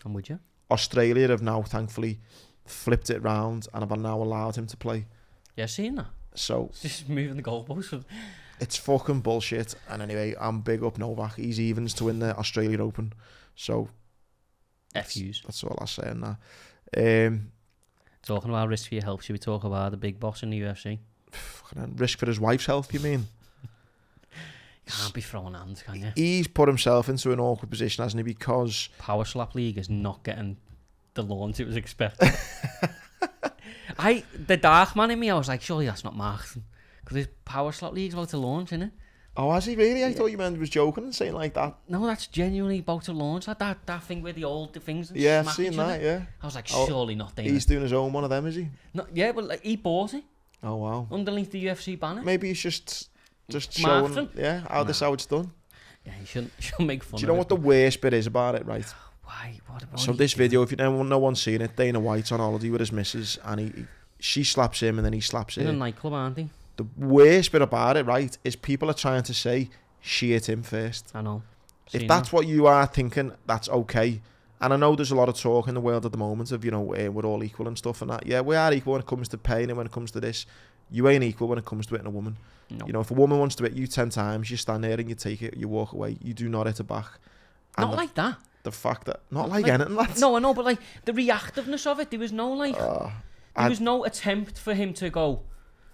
I'm with you. Australia have now thankfully flipped it round and have now allowed him to play. Yeah, seen that. So It's just moving the goalposts. it's fucking bullshit. And anyway, I'm big up Novak. He's evens to win the Australian Open. So FUs. that's all I'll say on that. Talking about risk for your health, should we talk about the big boss in the UFC? Fucking risk for his wife's health, you mean? Can't be throwing hands, can you? He's put himself into an awkward position, hasn't he? Because Power Slap League is not getting the launch it was expected. The dark man in me, I was like, surely that's not marketing. Because his Power Slap League's about to launch, isn't it? oh, has he really? I thought you meant he was joking and saying like that. No, that's genuinely about to launch. Like that thing with the old things and Yeah, smack seen each that. other. Yeah, I was like, Oh, surely not Dana. he's doing his own one of them, is he? No, yeah, but like, he bought it Oh wow. underneath the UFC banner. Maybe he's just showing, Marketing? yeah, how this how it's done. Yeah, he shouldn't make fun Do you of know it, what the but worst bit is about it, right? why? What So are this you doing? video, if you no one's seen it, Dana White's on holiday with his missus, and she slaps him, and then he slaps He's in a her. nightclub, aren't he? The worst bit about it, right, is people are trying to say she hit him first. I know. If Seen that's what you are thinking, that's okay. And I know there's a lot of talk in the world at the moment of, we're all equal and stuff and that. Yeah, we are equal when it comes to pain and when it comes to this. You ain't equal when it comes to hitting a woman. No. You know, if a woman wants to hit you 10 times, you stand there and you take it, you walk away. You do not hit her back. And Not like that. the fact that... Not like anything, lads. No, I know, but like the reactiveness of it, there was no like... there I- was no attempt for him to go...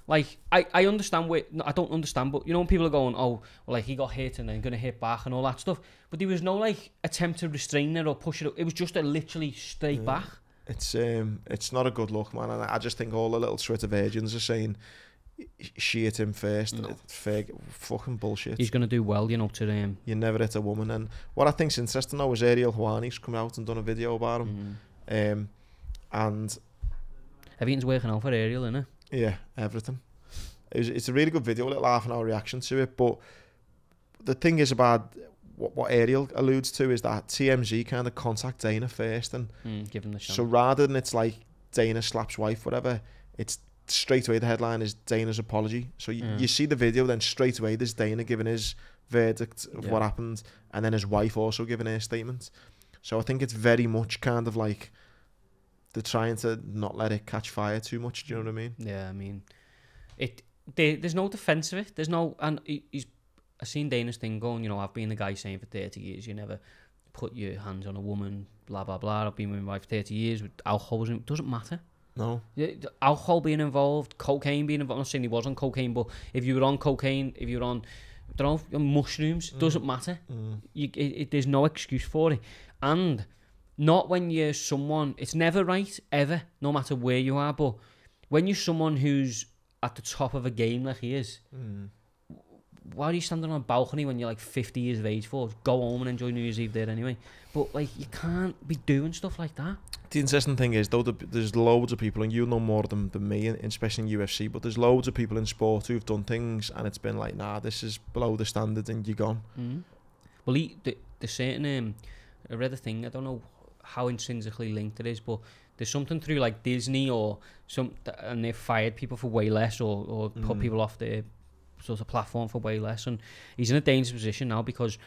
Like, I understand where... No, I don't understand, but you know when people are going, oh, well, like, he got hit and then going to hit back and all that stuff. But there was no, like, attempt to restrain it or push it up. It was just a literally straight back. It's not a good look, man. And I just think all the little Twitter virgins are saying she hit him first. No. It's fake, fucking bullshit. He's going to do well, to... You never hit a woman. And what I think's interesting though is Ariel Hawani's come out and done a video about him. And Everything's working out for Ariel, innit? yeah, Everton. It's a really good video, a little half-an-hour reaction to it. But the thing is about what Ariel alludes to is that TMZ kind of contact Dana first, and Give him the chance. so rather than it's like Dana slaps wife, whatever, it's straight away the headline is Dana's apology. So you see the video, then straight away there's Dana giving his verdict of what happened, and then his wife also giving her statement. So I think it's very much kind of like they're trying to not let it catch fire too much. Do you know what I mean? Yeah, I mean, there's no defence of it. There's no, and I've seen Dana's thing going. I've been the guy saying for 30 years, you never put your hands on a woman, blah blah blah. I've been with my wife for 30 years with alcohol. It doesn't matter. No. Alcohol being involved, cocaine being involved. I'm not saying he was on cocaine, but if you were on cocaine, if you were on, I don't know, mushrooms, doesn't matter. There's no excuse for it, and not when you're someone. It's never right ever, no matter where you are. But when you're someone who's at the top of a game like he is, why are you standing on a balcony when you're like 50 years of age for? Go home and enjoy New Year's Eve there anyway. But like, you can't be doing stuff like that. The interesting thing is, though, there's loads of people, and you know more than me, especially in UFC, but there's loads of people in sport who've done things, and it's been like, nah, this is below the standard, and you're gone. Well, there's certain... I read a thing, I don't know how intrinsically linked it is, but there's something through like Disney or and they've fired people for way less, or put people off their sort of platform for way less, and he's in a dangerous position now because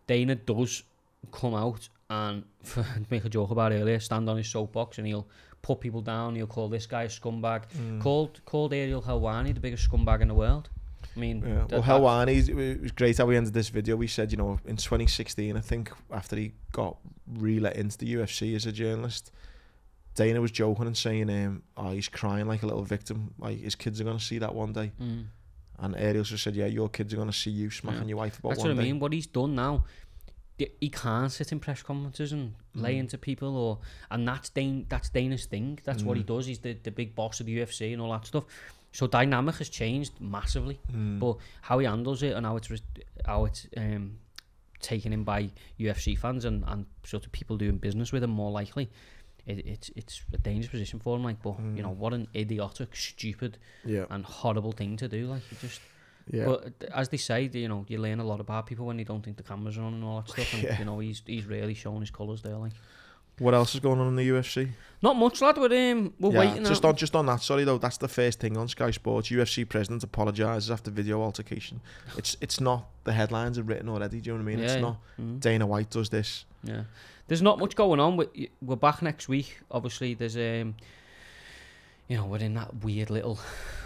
Dana does come out and to make a joke about it earlier, stand on his soapbox and he'll put people down. He'll call this guy a scumbag. Called Ariel Helwani the biggest scumbag in the world. I mean, well, Helwani, it was great how we ended this video. We said, in 2016, I think, after he got re-let into the UFC as a journalist, Dana was joking and saying, he's crying like a little victim. Like, his kids are going to see that one day. And Ariel just said, yeah, your kids are going to see you smacking your wife about one day. That's what I mean. What he's done now, he can't sit in press conferences and lay into people, and that's Dana's thing. That's what he does. He's the big boss of the UFC and all that stuff. So dynamic has changed massively, but how he handles it and how it's taken in by UFC fans and sort of people doing business with him more likely, it's a dangerous position for him. Like, but what an idiotic, stupid, and horrible thing to do. Like, you just. Yeah. But as they say, you learn a lot about people when they don't think the cameras are on and all that stuff. And he's really showing his colours there. Like, what else is going on in the UFC? Not much, lad. We're waiting. Just on that. Sorry though, that's the first thing on Sky Sports. UFC president apologises after video altercation. It's not, the headlines are written already. Do you know what I mean? It's not. Dana White does this. Yeah. There's not much going on. We're back next week. Obviously, there's we're in that weird little.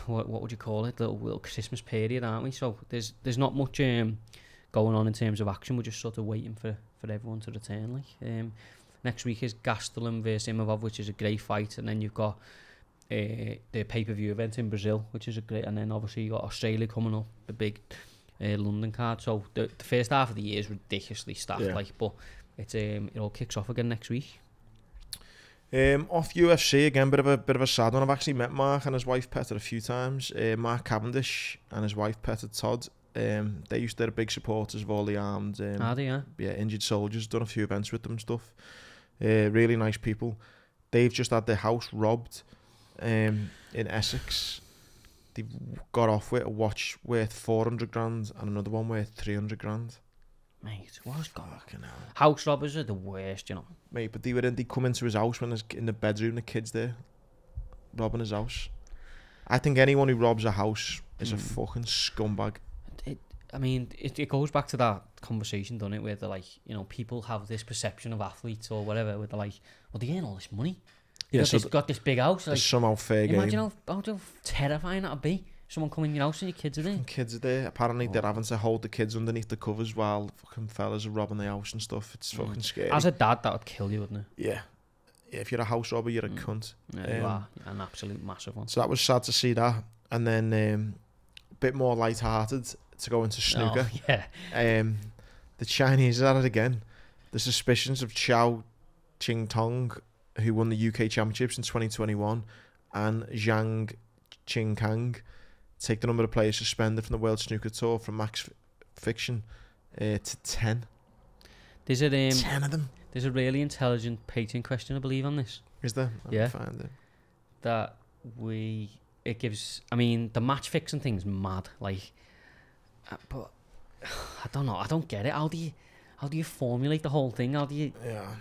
What would you call it? Little Christmas period, aren't we? So there's not much going on in terms of action. We're just sort of waiting for everyone to return. Like, next week is Gastelum versus Imavov, which is a great fight, and then you've got the pay-per-view event in Brazil, which is a great, and then obviously you got Australia coming up, the big London card. So the first half of the year is ridiculously stacked, but it's it all kicks off again next week. Off UFC again, bit of a sad one. I've actually met Mark and his wife Petter a few times. Mark Cavendish and his wife Petter Todd. They're big supporters of all the armed, injured soldiers. Done a few events with them and stuff. Really nice people. They've just had their house robbed in Essex. They've got off with a watch worth 400 grand and another one worth 300 grand. Mate, what's going on? House robbers are the worst, Mate, but they come into his house when there's in the bedroom, the kids there, robbing his house. I think anyone who robs a house is a fucking scumbag. It goes back to that conversation, doesn't it, where they're like, people have this perception of athletes or whatever, where they're like, well, they earn all this money. They've got this big house. Like, somehow fair game. Imagine how terrifying that'd be. Someone coming in your house and your kids are there. Kids are there. Apparently they're having to hold the kids underneath the covers while fucking fellas are robbing the house and stuff. It's fucking scary. As a dad, that would kill you, wouldn't it? Yeah. If you're a house robber, you're a cunt. Yeah, you are. You're an absolute massive one. So that was sad to see that. And then a bit more light-hearted to go into snooker. Oh, yeah. The Chinese are at it again. The suspicions of Chao Qing-tong, who won the UK Championships in 2021, and Zhang Qingkang take the number of players suspended from the World Snooker Tour from max fiction to 10. There's a 10 of them. There's a really intelligent Patreon question, I believe, on this. Is there? Yeah. Find it. That it gives. I mean, the match fixing thing's mad. Like, but I don't know. I don't get it. How do you formulate the whole thing? How do you? Yeah.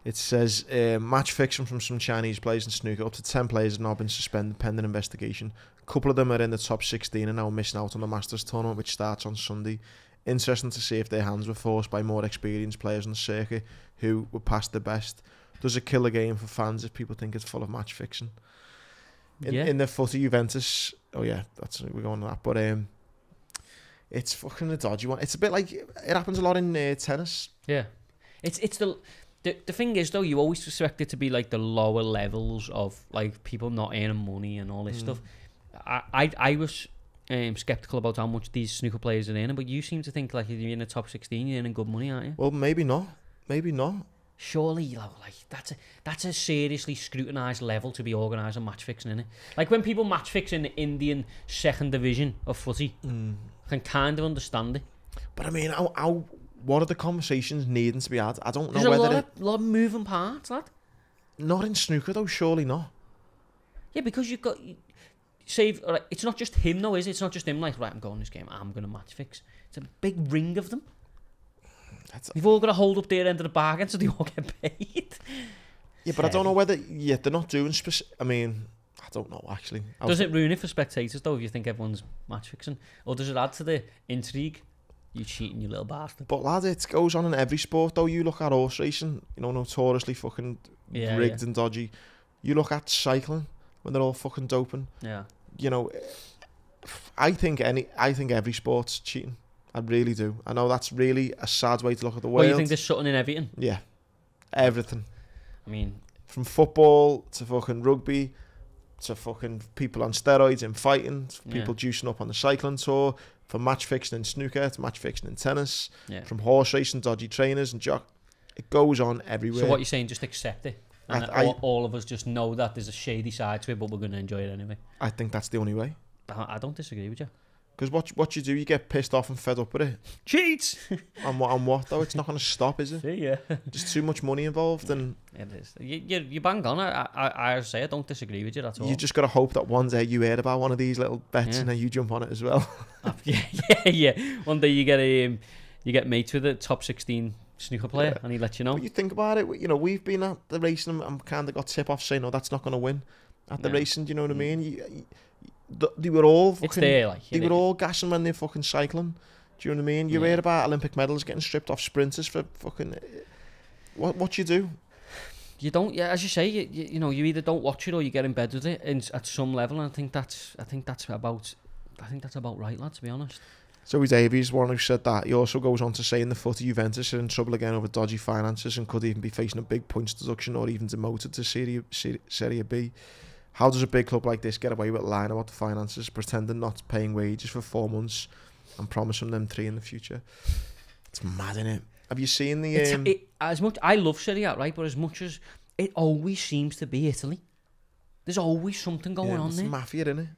It says match fixing from some Chinese players in snooker. Up to 10 players have now been suspended pending investigation. A couple of them are in the top 16 and now missing out on the Masters tournament, which starts on Sunday. Interesting to see if their hands were forced by more experienced players on the circuit who were past the best. Does it kill the game for fans if people think it's full of match fixing? In the footy, Juventus. Oh yeah, we're going to that. But it's fucking a dodgy one. It's a bit like it happens a lot in tennis. Yeah, it's the thing is though, you always expect it to be like the lower levels of like people not earning money and all this stuff. I was sceptical about how much these snooker players are earning, but you seem to think like if you're in the top 16, you're earning good money, aren't you? Well, maybe not. Surely, like that's a seriously scrutinised level to be organising match fixing, innit? Like when people match fix in the Indian second division of footy, I can kind of understand it. But I mean, what are the conversations needing to be had? I don't know. There's a lot of moving parts, lad. Not in snooker though, surely not. Yeah, because you've got. Right, it's not just him though, is it? It's not just him like, right, I'm going this game, I'm going to match fix. It's a big ring of them. You've all got to hold up their end of the bargain so they all get paid. Yeah, but I don't know whether they're not doing I mean, I don't know actually. Does it ruin it for spectators though if you think everyone's match fixing? Or does it add to the intrigue? You cheating, you little bastard. But lad, it goes on in every sport though. You look at horse racing, you know, notoriously fucking rigged and dodgy. You look at cycling when they're all fucking doping. Yeah. You know, I think every sport's cheating. I really do. I know that's really a sad way to look at the world. Well, you think there's something in everything? Yeah. Everything. I mean, from football to fucking rugby to fucking people on steroids in fighting, to people juicing up on the cycling tour, from match fixing in snooker to match fixing in tennis, from horse racing, dodgy trainers and jock. It goes on everywhere. So what you're saying, just accept it. And all of us just know that there's a shady side to it, but we're going to enjoy it anyway. I think that's the only way. I don't disagree with you. Because what you do, you get pissed off and fed up with it. Cheats! On what though? It's not going to stop, is it? See, yeah. There's too much money involved. And it is. You bang on. I say I don't disagree with you at all. You just got to hope that one day you heard about one of these little bets and then you jump on it as well. yeah. One day you get mates with a top 16 snooker player and he lets you know. But you think about it, you know, we've been at the racing and kind of got tip off saying, no, that's not going to win at the racing. Do you know what I mean? They were all fucking, it's there, like, they were all gassing when they're fucking cycling. Do you know what I mean? You heard about Olympic medals getting stripped off sprinters for fucking what you do? You don't, as you say, you know, you either don't watch it or you get in bed with it at some level, and I think that's about right, lad, to be honest. Zoe Davies, one who said that. He also goes on to say in the footy, Juventus are in trouble again over dodgy finances and could even be facing a big points deduction or even demoted to Serie B. How does a big club like this get away with lying about the finances, pretending not paying wages for 4 months and promising them 3 in the future? It's mad, innit? Have you seen the... as much I love Serie A, right? But as much as it always seems to be Italy, there's always something going on there. It's mafia, innit?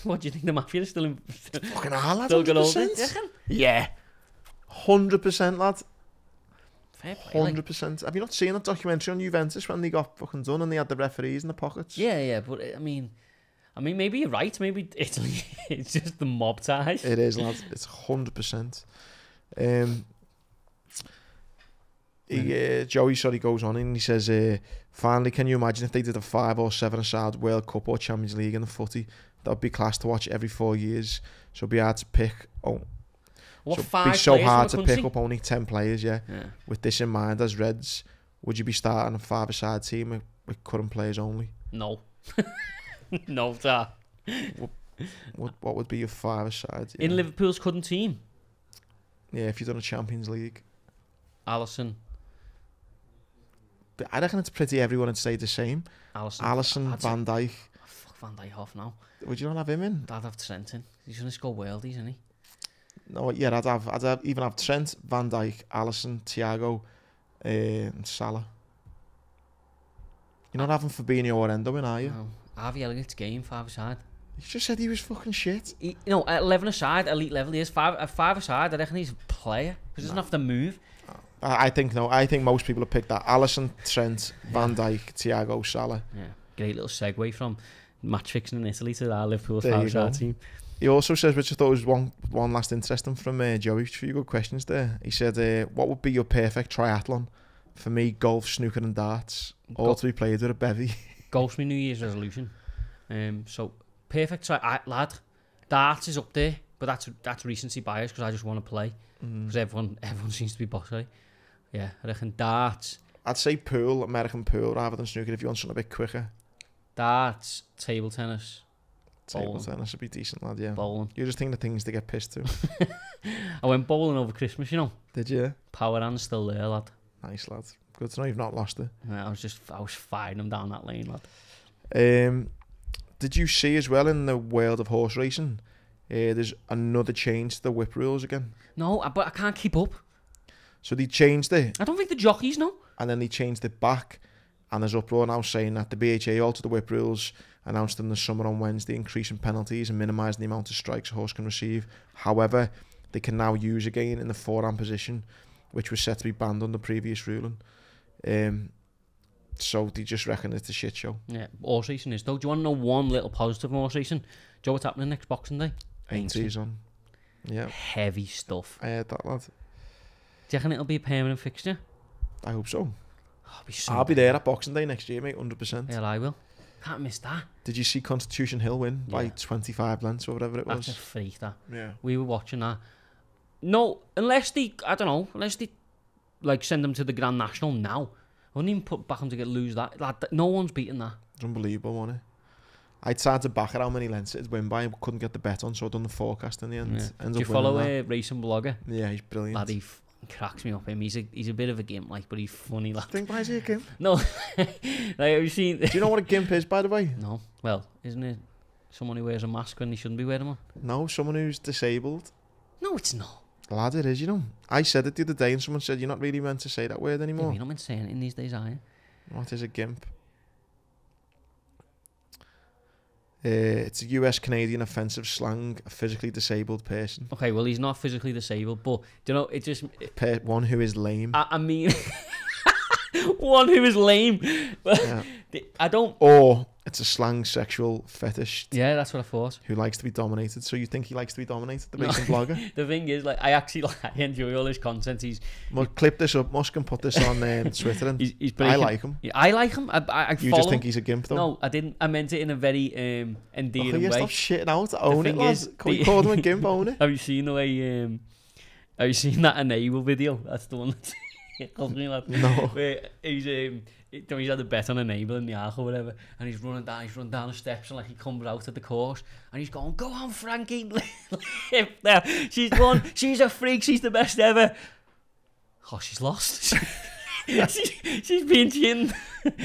What do you think? The mafia is still in... Fucking hell, lad, still 100%. Yeah. 100%, lad. Fair play, 100%. Have you not seen that documentary on Juventus when they got fucking done and they had the referees in the pockets? Yeah, but I mean, maybe you're right. Maybe Italy, it's just the mob ties. It is, lad. It's 100%. Joey goes on and he says, finally, can you imagine if they did a 5 or 7-a-side World Cup or Champions League in the footy? That would be class to watch every 4 years. So it'd be hard to pick. Hard to pick up only 10 players, yeah. With this in mind, as Reds, would you be starting a 5-a-side team with current players only? No. No, sir. What would be your 5-a-side? Yeah. In Liverpool's current team? Yeah, if you've done a Champions League. Alisson. But I reckon it's pretty everyone would say the same. Alisson, Van Dijk. Fuck Van Dijk off now. Would you not have him in? I'd have Trent in. He's going to score worldies, isn't he? No, yeah, I'd even have Trent, Van Dijk, Alisson, Thiago, and Salah. You're not having Fabinho or Endo in, are you? No. Harvey Elliott's game, 5-a-side. You just said he was fucking shit. At 11-a-side, elite level, he is. 5-a-side, I reckon he's a player. Because he doesn't have to move. I think most people have picked that. Alisson, Trent, Van Dijk, Thiago, Salah. Yeah, great little segue from match fixing in Italy to our Liverpool 5-a-side team. He also says, which I thought was one last interesting from Joey, a few good questions there. He said, what would be your perfect triathlon? For me, golf, snooker and darts. All to be played with a bevy. Golf's my New Year's resolution. So, perfect lad. Darts is up there, but that's recency bias because I just want to play. Because everyone seems to be bossy. Yeah, I reckon darts. I'd say pool, American pool, rather than snooker if you want something a bit quicker. Darts, table tennis. Table tennis would be decent, lad, yeah. Bowling. You're just thinking of things to get pissed to. I went bowling over Christmas, you know. Did you? Power hand's still there, lad. Nice, lad. Good to know you've not lost it. Yeah, I was firing them down that lane, lad. Did you see as well in the world of horse racing, there's another change to the whip rules again? No, but I can't keep up. So they changed it. I don't think the jockeys know. And then they changed it back. And there's uproar now saying that the BHA altered the whip rules, announced in the summer on Wednesday, increasing penalties and minimising the amount of strikes a horse can receive. However, they can now use again in the forehand position, which was set to be banned under previous ruling. So they just reckon it's a shit show. Yeah, horse racing is though. Do you want to know one little positive horse racing? Do you know what's happening next Boxing Day? Aintree on. Yeah. Heavy stuff. I heard that, lad. Do you reckon it'll be a permanent fixture? I hope so. Oh, I'll be there at Boxing Day next year, mate, 100%. Yeah, I will. Can't miss that. Did you see Constitution Hill win by 25 lengths or whatever it was? That's a freak, that. Yeah. We were watching that. No, unless they like send them to the Grand National now. I wouldn't even put back on to lose that. No one's beating that. It's unbelievable, wasn't it? I tried to back it how many lengths it'd win by. I couldn't get the bet on, so I done the forecast in the end. Yeah. Do you follow a racing blogger? Yeah, he's brilliant. Lad, he cracks me up. He's a bit of a gimp, like, but he's funny. Lad. I think, why is he a gimp? No, like, have you seen? Do you know what a gimp is, by the way? No. Well, isn't it someone who wears a mask when he shouldn't be wearing one? No, someone who's disabled. No, it's not. Lad, it is, you know. I said it the other day and someone said, you're not really meant to say that word anymore. Yeah, you're not meant to say it in these days, are you? What is a gimp? It's a US-Canadian offensive slang, a physically disabled person. Okay, well, he's not physically disabled, but, do you know, it just... One who is lame. I mean... one who is lame. Yeah. I don't... Or it's a slang sexual fetish. Yeah, that's what I thought. Who likes to be dominated. So you think he likes to be dominated, the racing blogger? The thing is, like, I enjoy all his content. Clip this up, Musk, and put this on Twitter. And he's I like him. Yeah, I like him. I you just think he's a gimp, though? No, I didn't. I meant it in a very endearing way. Stop shitting out. Own it, lads. Can we call him a gimp? Own it. Have you seen the way... have you seen that Enable video? That's the one that's... No. Where he's had a bet on Enable in the Haag or whatever, and he's running down the steps, and like he comes out of the course and he's going, "Go on, Frankie, lift there. She's won. She's a freak. She's the best ever." Oh, she's lost. she's been chinned.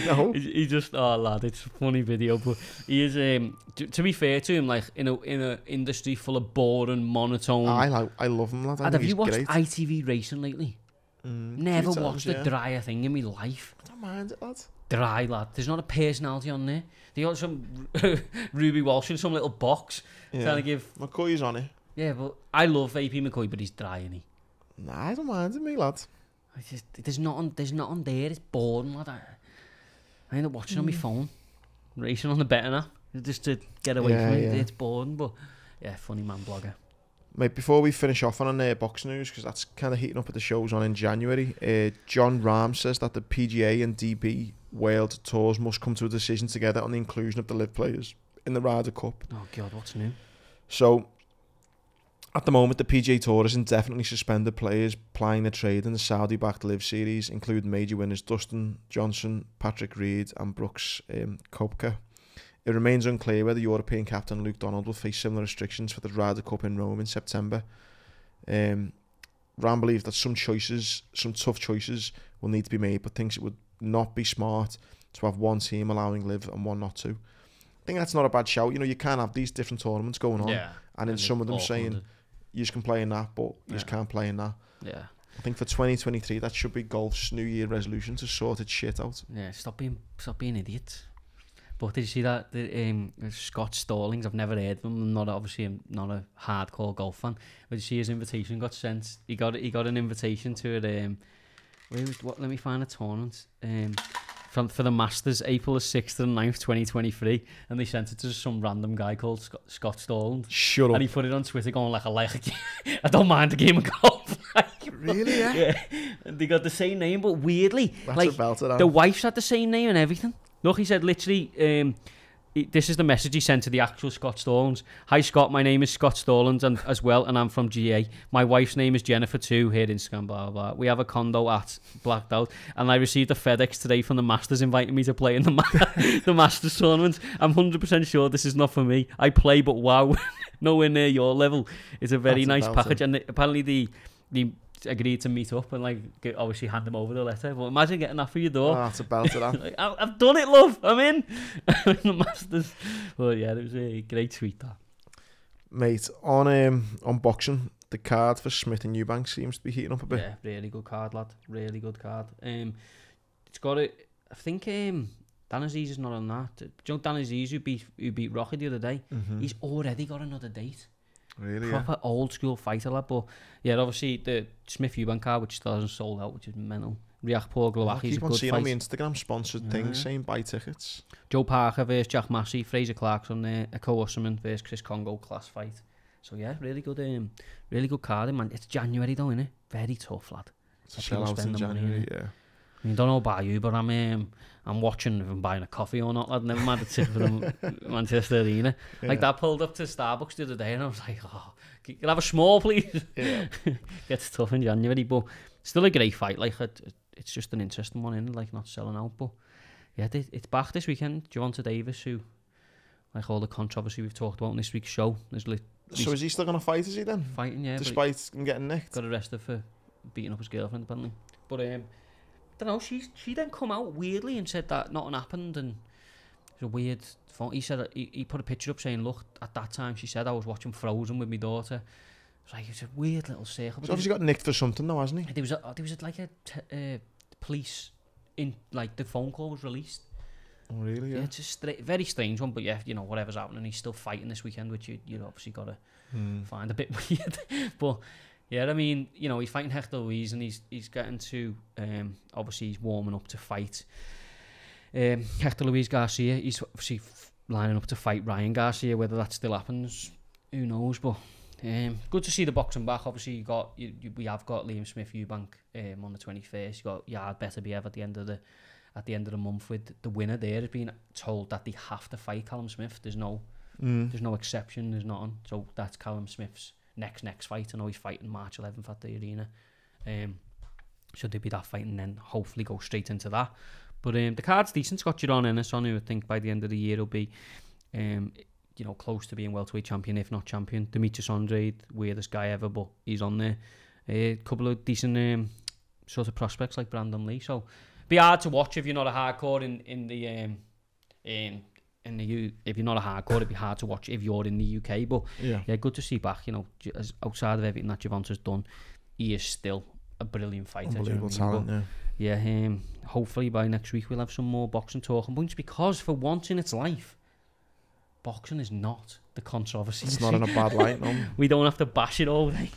No. He just, oh lad, it's a funny video, but he is to be fair to him, like in a industry full of boring, monotone. I love him, lad. Have you watched great. ITV racing lately? Never watched a drier thing in my life. I don't mind it, lad. Dry, lad. There's not a personality on there. They got some Ruby Walsh in some little box trying to give... McCoy's on it. Yeah, but I love AP McCoy, but he's dry, isn't he? Nah, I don't mind it, me, lad. There's nothing there. It's boring, lad. I end up watching on my phone. Racing on the betting app. Just to get away from it. Yeah. It's boring, but... Yeah, funny man blogger. Mate, before we finish off on box news, because that's kind of heating up at the shows on in January, John Rahm says that the PGA and DP World Tours must come to a decision together on the inclusion of the live players in the Ryder Cup. Oh God, what's new? So, at the moment, the PGA Tour has indefinitely suspended players plying their trade in the Saudi-backed live series, including major winners Dustin Johnson, Patrick Reed and Brooks Koepka. It remains unclear whether European captain Luke Donald will face similar restrictions for the Ryder Cup in Rome in September. Ram believes that some tough choices will need to be made, but thinks it would not be smart to have one team allowing live and one not to. I think that's not a bad shout. You know, you can't have these different tournaments going on, and in some of them saying you just can play in that, but you just can't play in that. Yeah. I think for 2023 that should be golf's New Year resolution to sort its shit out. Yeah, stop being idiots. But did you see that Scott Stallings? I've never heard of him. I'm not a hardcore golf fan. But you see his invitation got sent. He got an invitation to it. Let me find a tournament. For the Masters, April the 6th and 9th, 2023, and they sent it to some random guy called Scott Stallings. Shut up. And he put it on Twitter going like, I don't mind a game of golf. Really? Yeah. And they got the same name, but weirdly, that's like the wife's had the same name and everything. Look, he said literally, this is the message he sent to the actual Scott Stallings. Hi Scott, my name is Scott Stallings and as well, and I'm from GA. My wife's name is Jennifer too, here in Instagram, blah, blah, blah. We have a condo at blacked out, and I received a FedEx today from the Masters inviting me to play in the Masters tournament. I'm 100% sure this is not for me. I play, but wow, nowhere near your level. It's a very nice package, and apparently the agreed to meet up and obviously hand him over the letter. But imagine getting that for your door. Oh, that's a belter, that. Like, I've done it, love. I'm in. I'm in the Masters. Well, yeah, it was a great tweet, that. Mate, on boxing, the card for Smith and Eubank seems to be heating up a bit. Yeah, really good card, lad. Really good card. It's got it. I think Dan Aziz is not on that. Do you know Dan Aziz who beat Rocky the other day? Mm-hmm. He's already got another date. Really? Proper old school fighter, lad. But yeah, obviously the Smith Eubank card, which still hasn't sold out, which is mental. Riakpur Glowacki's a good fight. I keep on seeing on the Instagram sponsored things saying buy tickets. Joe Parker versus Jack Massey, Fraser Clarkson there, Eko Usman versus Chris Congo, class fight. So yeah, really good card, man. It's January though, innit? Very tough, lad. It's a sell out in January, I don't know about you, but I'm watching if I'm buying a coffee or not. I'd never mind to sit for the Manchester Arena. Yeah. Like that pulled up to Starbucks the other day and I was like, oh, can I have a small, please? Yeah. Gets tough in January, but still a great fight. Like it's just an interesting one, isn't it? Like not selling out, but yeah, it's back this weekend. Gervonta Davis, who, like all the controversy we've talked about in this week's show, so is he still going to fight, is he then? Fighting, yeah. Despite him getting nicked? Got arrested for beating up his girlfriend, apparently. But I don't know, she then come out weirdly and said that nothing happened, and it was a weird phone. He said he put a picture up saying, look, at that time she said I was watching Frozen with my daughter. It was like, it's a weird little circle. He's obviously got nicked for something though, hasn't he? There was like a police in, like the phone call was released. Oh really? Yeah. It's a very strange one, but yeah, you know, whatever's happening, he's still fighting this weekend, which you obviously got to find a bit weird. But yeah, I mean, you know, he's fighting Hector Luis, and he's getting to obviously he's warming up to fight Hector Luis Garcia. He's obviously lining up to fight Ryan Garcia. Whether that still happens, who knows? But good to see the boxing back. Obviously, we have got Liam Smith Eubank on the 21st. You got Yard Better Be Ever at the end of the month, with the winner there has been told that they have to fight Callum Smith. There's no exception. There's nothing. So that's Callum Smith's next fight. I know he's fighting March 11th at the arena. Should there be that fight, and then hopefully go straight into that. But the card's decent. It's got Jaron Ennis on, who I think by the end of the year will be close to being welterweight champion, if not champion. Demetrius Andrade, weirdest guy ever, but he's on there. A couple of decent sort of prospects like Brandon Lee. So be hard to watch if you're not a hardcore if you're not a hardcore, it'd be hard to watch if you're in the UK. But yeah, good to see back. You know, as outside of everything that Gervonta's done, he is still a brilliant fighter. Unbelievable talent. Yeah. Hopefully by next week we'll have some more boxing talking points, because for once in its life, boxing is not the controversy. It's not in a bad light. No. We don't have to bash it all day.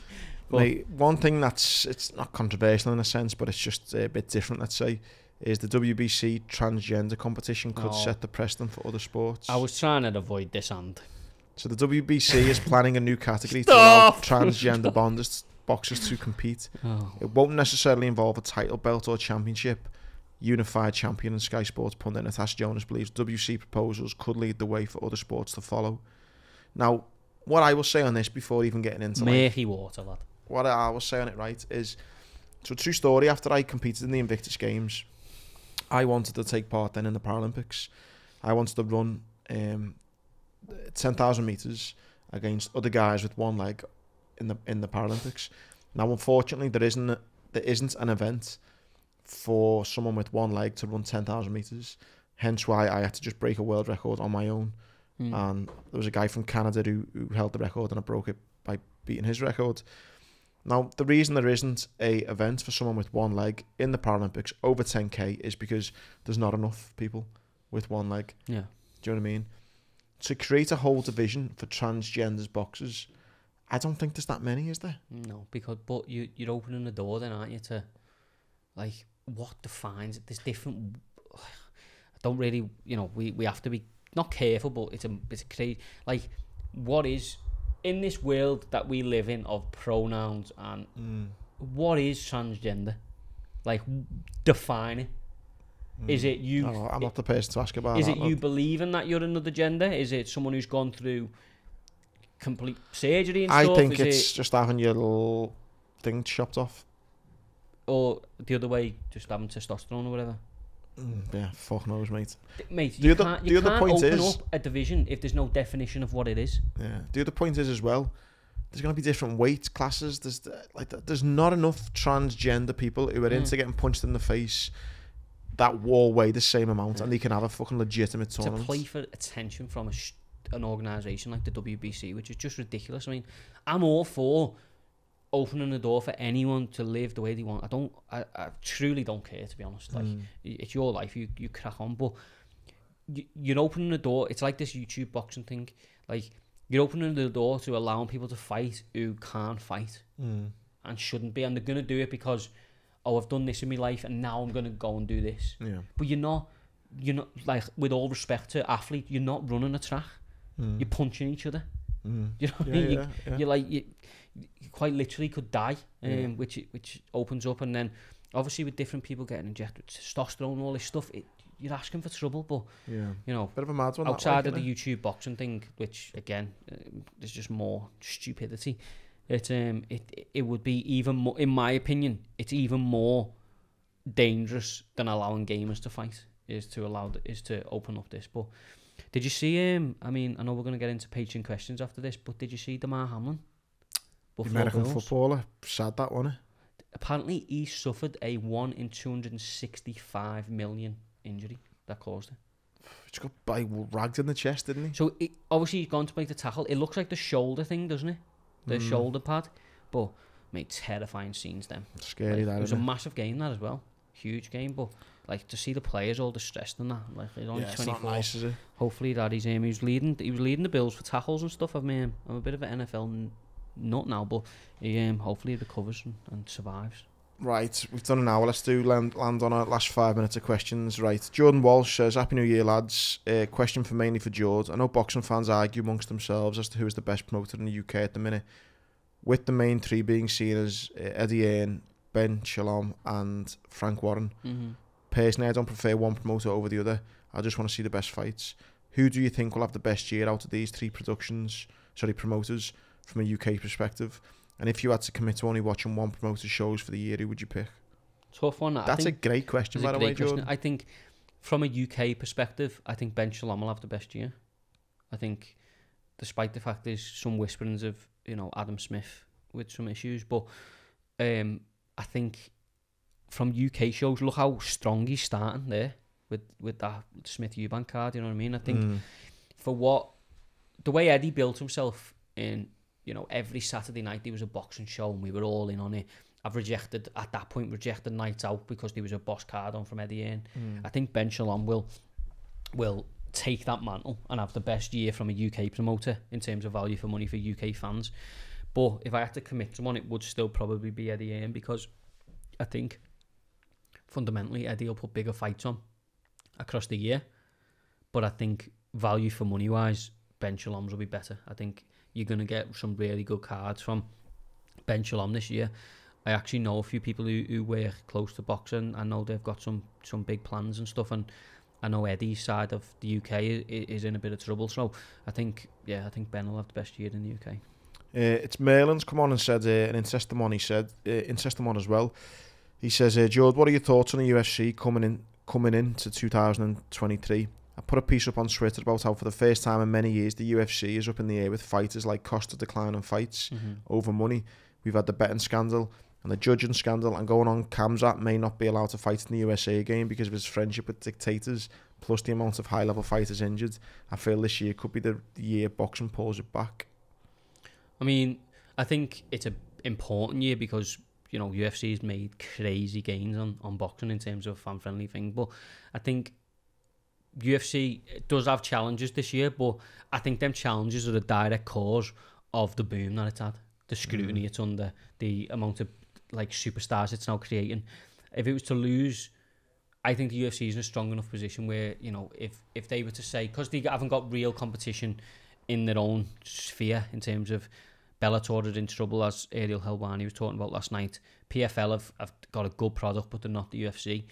Like, one thing it's not controversial in a sense, but it's just a bit different, let's say, is the WBC transgender competition could set the precedent for other sports. I was trying to avoid this So the WBC is planning a new category to allow transgender boxers to compete. It won't necessarily involve a title belt or championship. Unified champion and Sky Sports pundit Natasha Jonas believes WBC proposals could lead the way for other sports to follow. Now, what I will say on this before even getting into murky water, lad. What I will say on it, right, is, so true story, after I competed in the Invictus Games, I wanted to take part then in the Paralympics. I wanted to run 10,000 metres against other guys with one leg in the Paralympics. Now, unfortunately, there isn't an event for someone with one leg to run 10,000 metres. Hence why I had to just break a world record on my own. And there was a guy from Canada who held the record, and I broke it by beating his record. Now, the reason there isn't a event for someone with one leg in the Paralympics over 10k is because there's not enough people with one leg. Yeah. Do you know what I mean? To create a whole division for transgenders boxers, I don't think there's that many, is there? No, but you're opening the door then, aren't you, to, like, what defines it? There's different... I don't really... You know, we have to be not careful, but it's a crazy... Like, what is... In this world that we live in of pronouns and what is transgender? Like, define it. Is it you... No, I'm not the person to ask about Is that. It you believing that you're another gender? Is it someone who's gone through complete surgery and stuff? I think it's just having your little thing chopped off. Or the other way, just having testosterone or whatever. Yeah, fuck knows, mate. Mate, you can't open up a division if there's no definition of what it is. Yeah. The other point is as well, there's going to be different weight classes. There's not enough transgender people who are into getting punched in the face that all weigh the same amount, and they can have a fucking legitimate tournament. To play for attention from an organisation like the WBC, which is just ridiculous. I mean, I'm all for opening the door for anyone to live the way they want. I truly don't care, to be honest. Like, it's your life, you crack on, but you're opening the door. It's like this YouTube boxing thing. Like, you're opening the door to allowing people to fight who can't fight and shouldn't be, and they're gonna do it because, I've done this in my life and now I'm gonna go and do this. Yeah. But you're not, like, with all respect to athletes, you're not running a track. You're punching each other. You know what I mean? You're like, you quite literally could die, which opens up, and then obviously with different people getting injected with testosterone and all this stuff, you're asking for trouble. But you know, bit of a mad one, outside of the YouTube boxing thing, which again, there's just more stupidity. It would be even more, in my opinion, it's even more dangerous than allowing gamers to fight. Is to open up this. But did you see I mean, I know we're going to get into Patreon questions after this, but did you see Damar Hamlin? The American footballer, sad that, wasn't it? Apparently he suffered a 1 in 265 million injury that caused it. He just got ragged in the chest, didn't he? So obviously he's gone to make the tackle. It looks like the shoulder thing, doesn't it? The shoulder pad. But mate, terrifying scenes then. Scary, that. It was a massive game, that as well. Huge game, but like to see the players all distressed and that, like he's only 24. It's not nice, is it? Hopefully that he was leading the Bills for tackles and stuff. I'm a bit of an NFL nut now, but hopefully he recovers and survives. Right, we've done an hour. Let's land on our last 5 minutes of questions. Right, Jordan Walsh says, Happy New Year, lads. Question mainly for George. I know boxing fans argue amongst themselves as to who is the best promoter in the UK at the minute, with the main three being seen as Eddie Hearn, Ben Shalom and Frank Warren. Personally, I don't prefer one promoter over the other. I just want to see the best fights. Who do you think will have the best year out of these three promoters from a UK perspective? And if you had to commit to only watching one promoter's shows for the year, who would you pick? Tough one. That's a great question, by the way, Jordan. I think from a UK perspective, I think Ben Shalom will have the best year. I think, despite the fact there's some whisperings of, Adam Smith with some issues, but I think from UK shows, look how strong he's starting there with that Smith Eubank card, you know what I mean? I think for the way Eddie built himself in, every Saturday night there was a boxing show and we were all in on it. I've rejected nights out because there was a boss card on from Eddie Hearn. I think Ben Shalom will take that mantle and have the best year from a UK promoter in terms of value for money for UK fans. But if I had to commit to one, it would still probably be Eddie Hearn, because I think fundamentally Eddie will put bigger fights on across the year. But I think value for money wise, Ben Shalom's will be better. I think you're going to get some really good cards from Ben Shalom this year. I actually know a few people who work close to boxing. I know they've got some big plans and stuff, and I know Eddie's side of the UK is in a bit of trouble. So I think Ben will have the best year in the UK. It's Merlin's come on and said, and insist on as well. He says, George, what are your thoughts on the UFC coming into 2023? I put a piece up on Twitter about how for the first time in many years the UFC is up in the air with fighters like cost of declining fights over money. We've had the betting scandal and the judging scandal, and going on, Khamzat may not be allowed to fight in the USA again because of his friendship with dictators, plus the amount of high-level fighters injured. I feel this year could be the year boxing pulls it back. I mean, I think it's an important year because, UFC's made crazy gains on boxing in terms of fan-friendly thing. But I think UFC does have challenges this year, but I think them challenges are the direct cause of the boom that it's had. The scrutiny it's under, the amount of superstars it's now creating. If it was to lose, I think the UFC is in a strong enough position where, if they were to say, because they haven't got real competition in their own sphere in terms of Bellator are in trouble, as Ariel Helwani was talking about last night. PFL have got a good product, but they're not the UFC.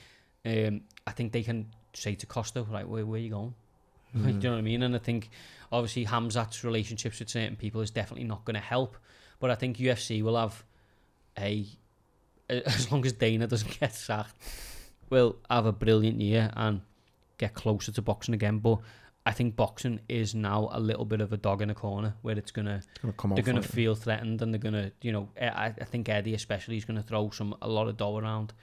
I think they can say to Costa, right, where are you going? Do you know what I mean? And I think, obviously, Khamzat's relationships with certain people is definitely not going to help. But I think UFC will have as long as Dana doesn't get sacked, will have a brilliant year and get closer to boxing again. But I think boxing is now a little bit of a dog in a corner where they're gonna feel threatened, and they're gonna, I think Eddie especially is gonna throw a lot of dough around.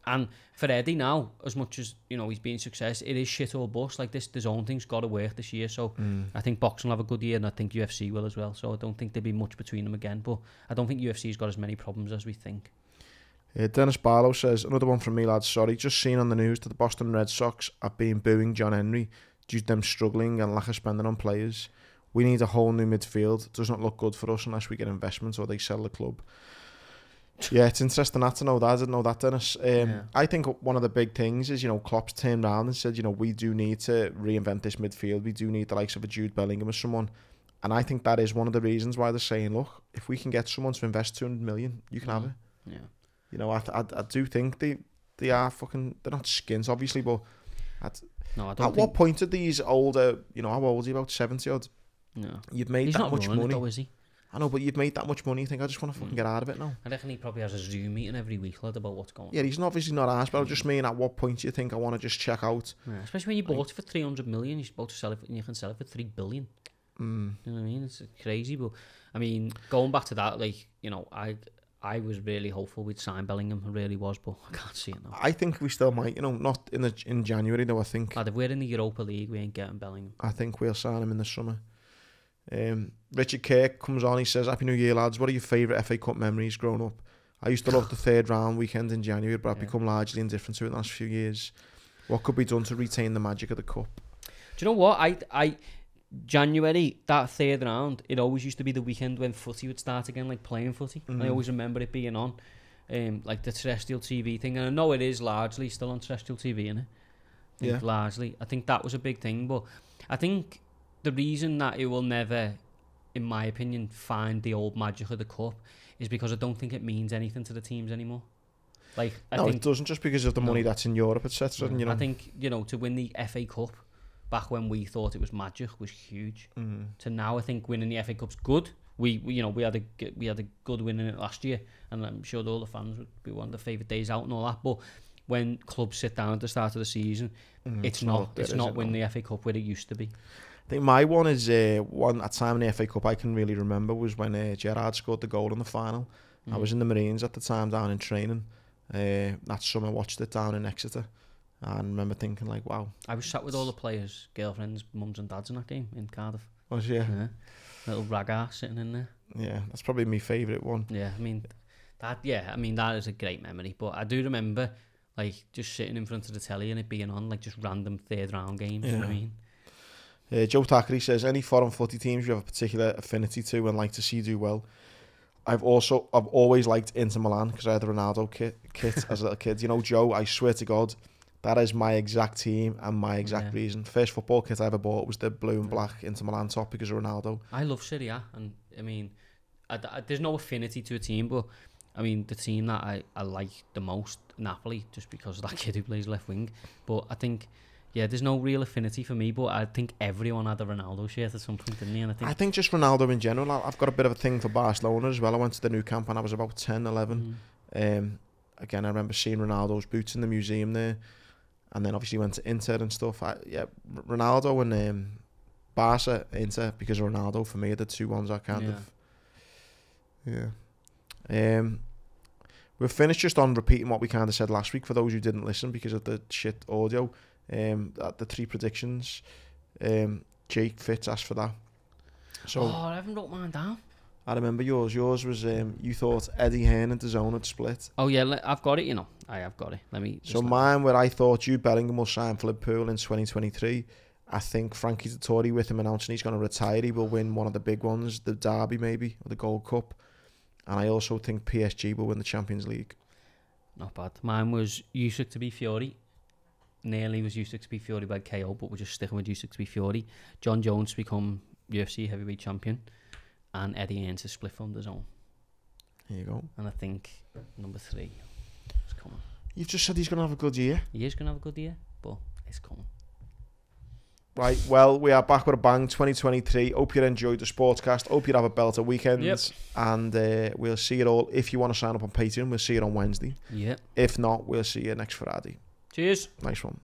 And for Eddie now, as much as he's been a success, it is shit or bust. Like this, his own thing's got to work this year. So I think boxing will have a good year, and I think UFC will as well. So I don't think there'll be much between them again. But I don't think UFC's got as many problems as we think. Dennis Barlow says, another one from me, lads. Sorry, just seen on the news that the Boston Red Sox have been booing John Henry due to them struggling and lack of spending on players. We need a whole new midfield. It does not look good for us unless we get investments or they sell the club. Yeah, it's interesting to know that. I didn't know that, Dennis. I think one of the big things is, Klopp's turned around and said, we do need to reinvent this midfield. We do need the likes of a Jude Bellingham or someone. And I think that is one of the reasons why they're saying, look, if we can get someone to invest 200 million, you can have it. Yeah. You know, I do think they are fucking... They're not skins, obviously, but... No, I don't At think... what point are these older... You know, how old is he? About 70 odd? No. You've made He's that not much running money. it though, is he? I know, but you've made that much money. You think, I just want to fucking get out of it now. I reckon he probably has a Zoom meeting every week, lad, about what's going on. Yeah, he's obviously not asked, but I just mean, at what point do you think I want to just check out? Yeah, especially when you bought it for 300 million, you're supposed to sell it, and you can sell it for 3 billion. You know what I mean? It's crazy, but I mean, going back to that, like, you know, I was really hopeful we'd sign Bellingham. I really was, but I can't see it now. I think we still might, you know, not in January though. I think. Lad, if we're in the Europa League, we ain't getting Bellingham. I think we'll sign him in the summer. Richard Kirk comes on. He says, "Happy New Year, lads. What are your favourite FA Cup memories growing up? I used to love the third round weekend in January, but I've become largely indifferent to it in the last few years. What could be done to retain the magic of the cup?" Do you know what? I January, that third round, it always used to be the weekend when footy would start again, like playing footy. I always remember it being on, like the terrestrial TV thing. And I know it is largely still on terrestrial TV, innit? Yeah. Largely. I think that was a big thing. But I think the reason that it will never, in my opinion, find the old magic of the cup is because I don't think it means anything to the teams anymore. Like, I think it doesn't, just because of the money that's in Europe, etc. You know, I think, you know, to win the FA Cup back when we thought it was magic was huge. To now, I think winning the FA Cup's good. We had a good win in it last year, and I'm sure all the fans would be one of the favourite days out and all that. But when clubs sit down at the start of the season, it's not winning the FA Cup where it used to be. I think my one is a time in the FA Cup I can really remember was when Gerrard scored the goal in the final. I was in the Marines at the time, down in training. That summer, I watched it down in Exeter. And I remember thinking, like, wow. I was sat with all the players, girlfriends, mums and dads in that game in Cardiff. Was you? Yeah. Little rag ass sitting in there. Yeah, that's probably my favourite one. Yeah, I mean, that is a great memory. But I do remember, like, just sitting in front of the telly and it being on, like, just random third round games, you know what I mean? Joe Thackeray says, any foreign footy teams you have a particular affinity to and like to see do well? I've always liked Inter Milan because I had the Ronaldo kit as a little kid. You know, Joe, I swear to God, that is my exact team and my exact reason. First football kit I ever bought was the blue and black Inter Milan top because of Ronaldo. I love Serie A, and I mean, there's no affinity to a team, but I mean, the team that I like the most, Napoli, just because of that kid who plays left wing. But I think, there's no real affinity for me, but I think everyone had a Ronaldo shirt at some point, didn't they? And I think just Ronaldo in general. I've got a bit of a thing for Barcelona as well. I went to the new camp when I was about 10, 11. Again, I remember seeing Ronaldo's boots in the museum there. And then obviously went to Inter and stuff. Ronaldo and Barca, Inter, because of Ronaldo, for me, are the two ones I kind of... We've finished just on repeating what we kind of said last week for those who didn't listen because of the shit audio. The 3 predictions. Jake Fitz asked for that. So I haven't wrote mine down. I remember yours. Yours was you thought Eddie Hearn and DAZN had split. Oh yeah, I've got it. You know, I have got it. Mine, where I thought Jude Bellingham will sign for Liverpool in 2023. I think Frankie Dettori, with him announcing he's going to retire, he will win one of the big ones, the Derby maybe, or the Gold Cup. And I also think PSG will win the Champions League. Not bad. Mine was Usyk to be Fury. Nearly was Usyk to be Fury by KO, but we're just sticking with Usyk to be Fury. John Jones to become UFC heavyweight champion. And Eddie Hearn to split from DAZN. There you go. And I think number 3 is coming. You've just said he's going to have a good year. He is going to have a good year, but it's coming. Right, well, we are back with a bang, 2023. Hope you enjoyed the Sportscast. Hope you have a belter weekend. Yep. And we'll see it all. If you want to sign up on Patreon, we'll see it on Wednesday. Yeah. If not, we'll see you next Friday. Cheers. Nice one.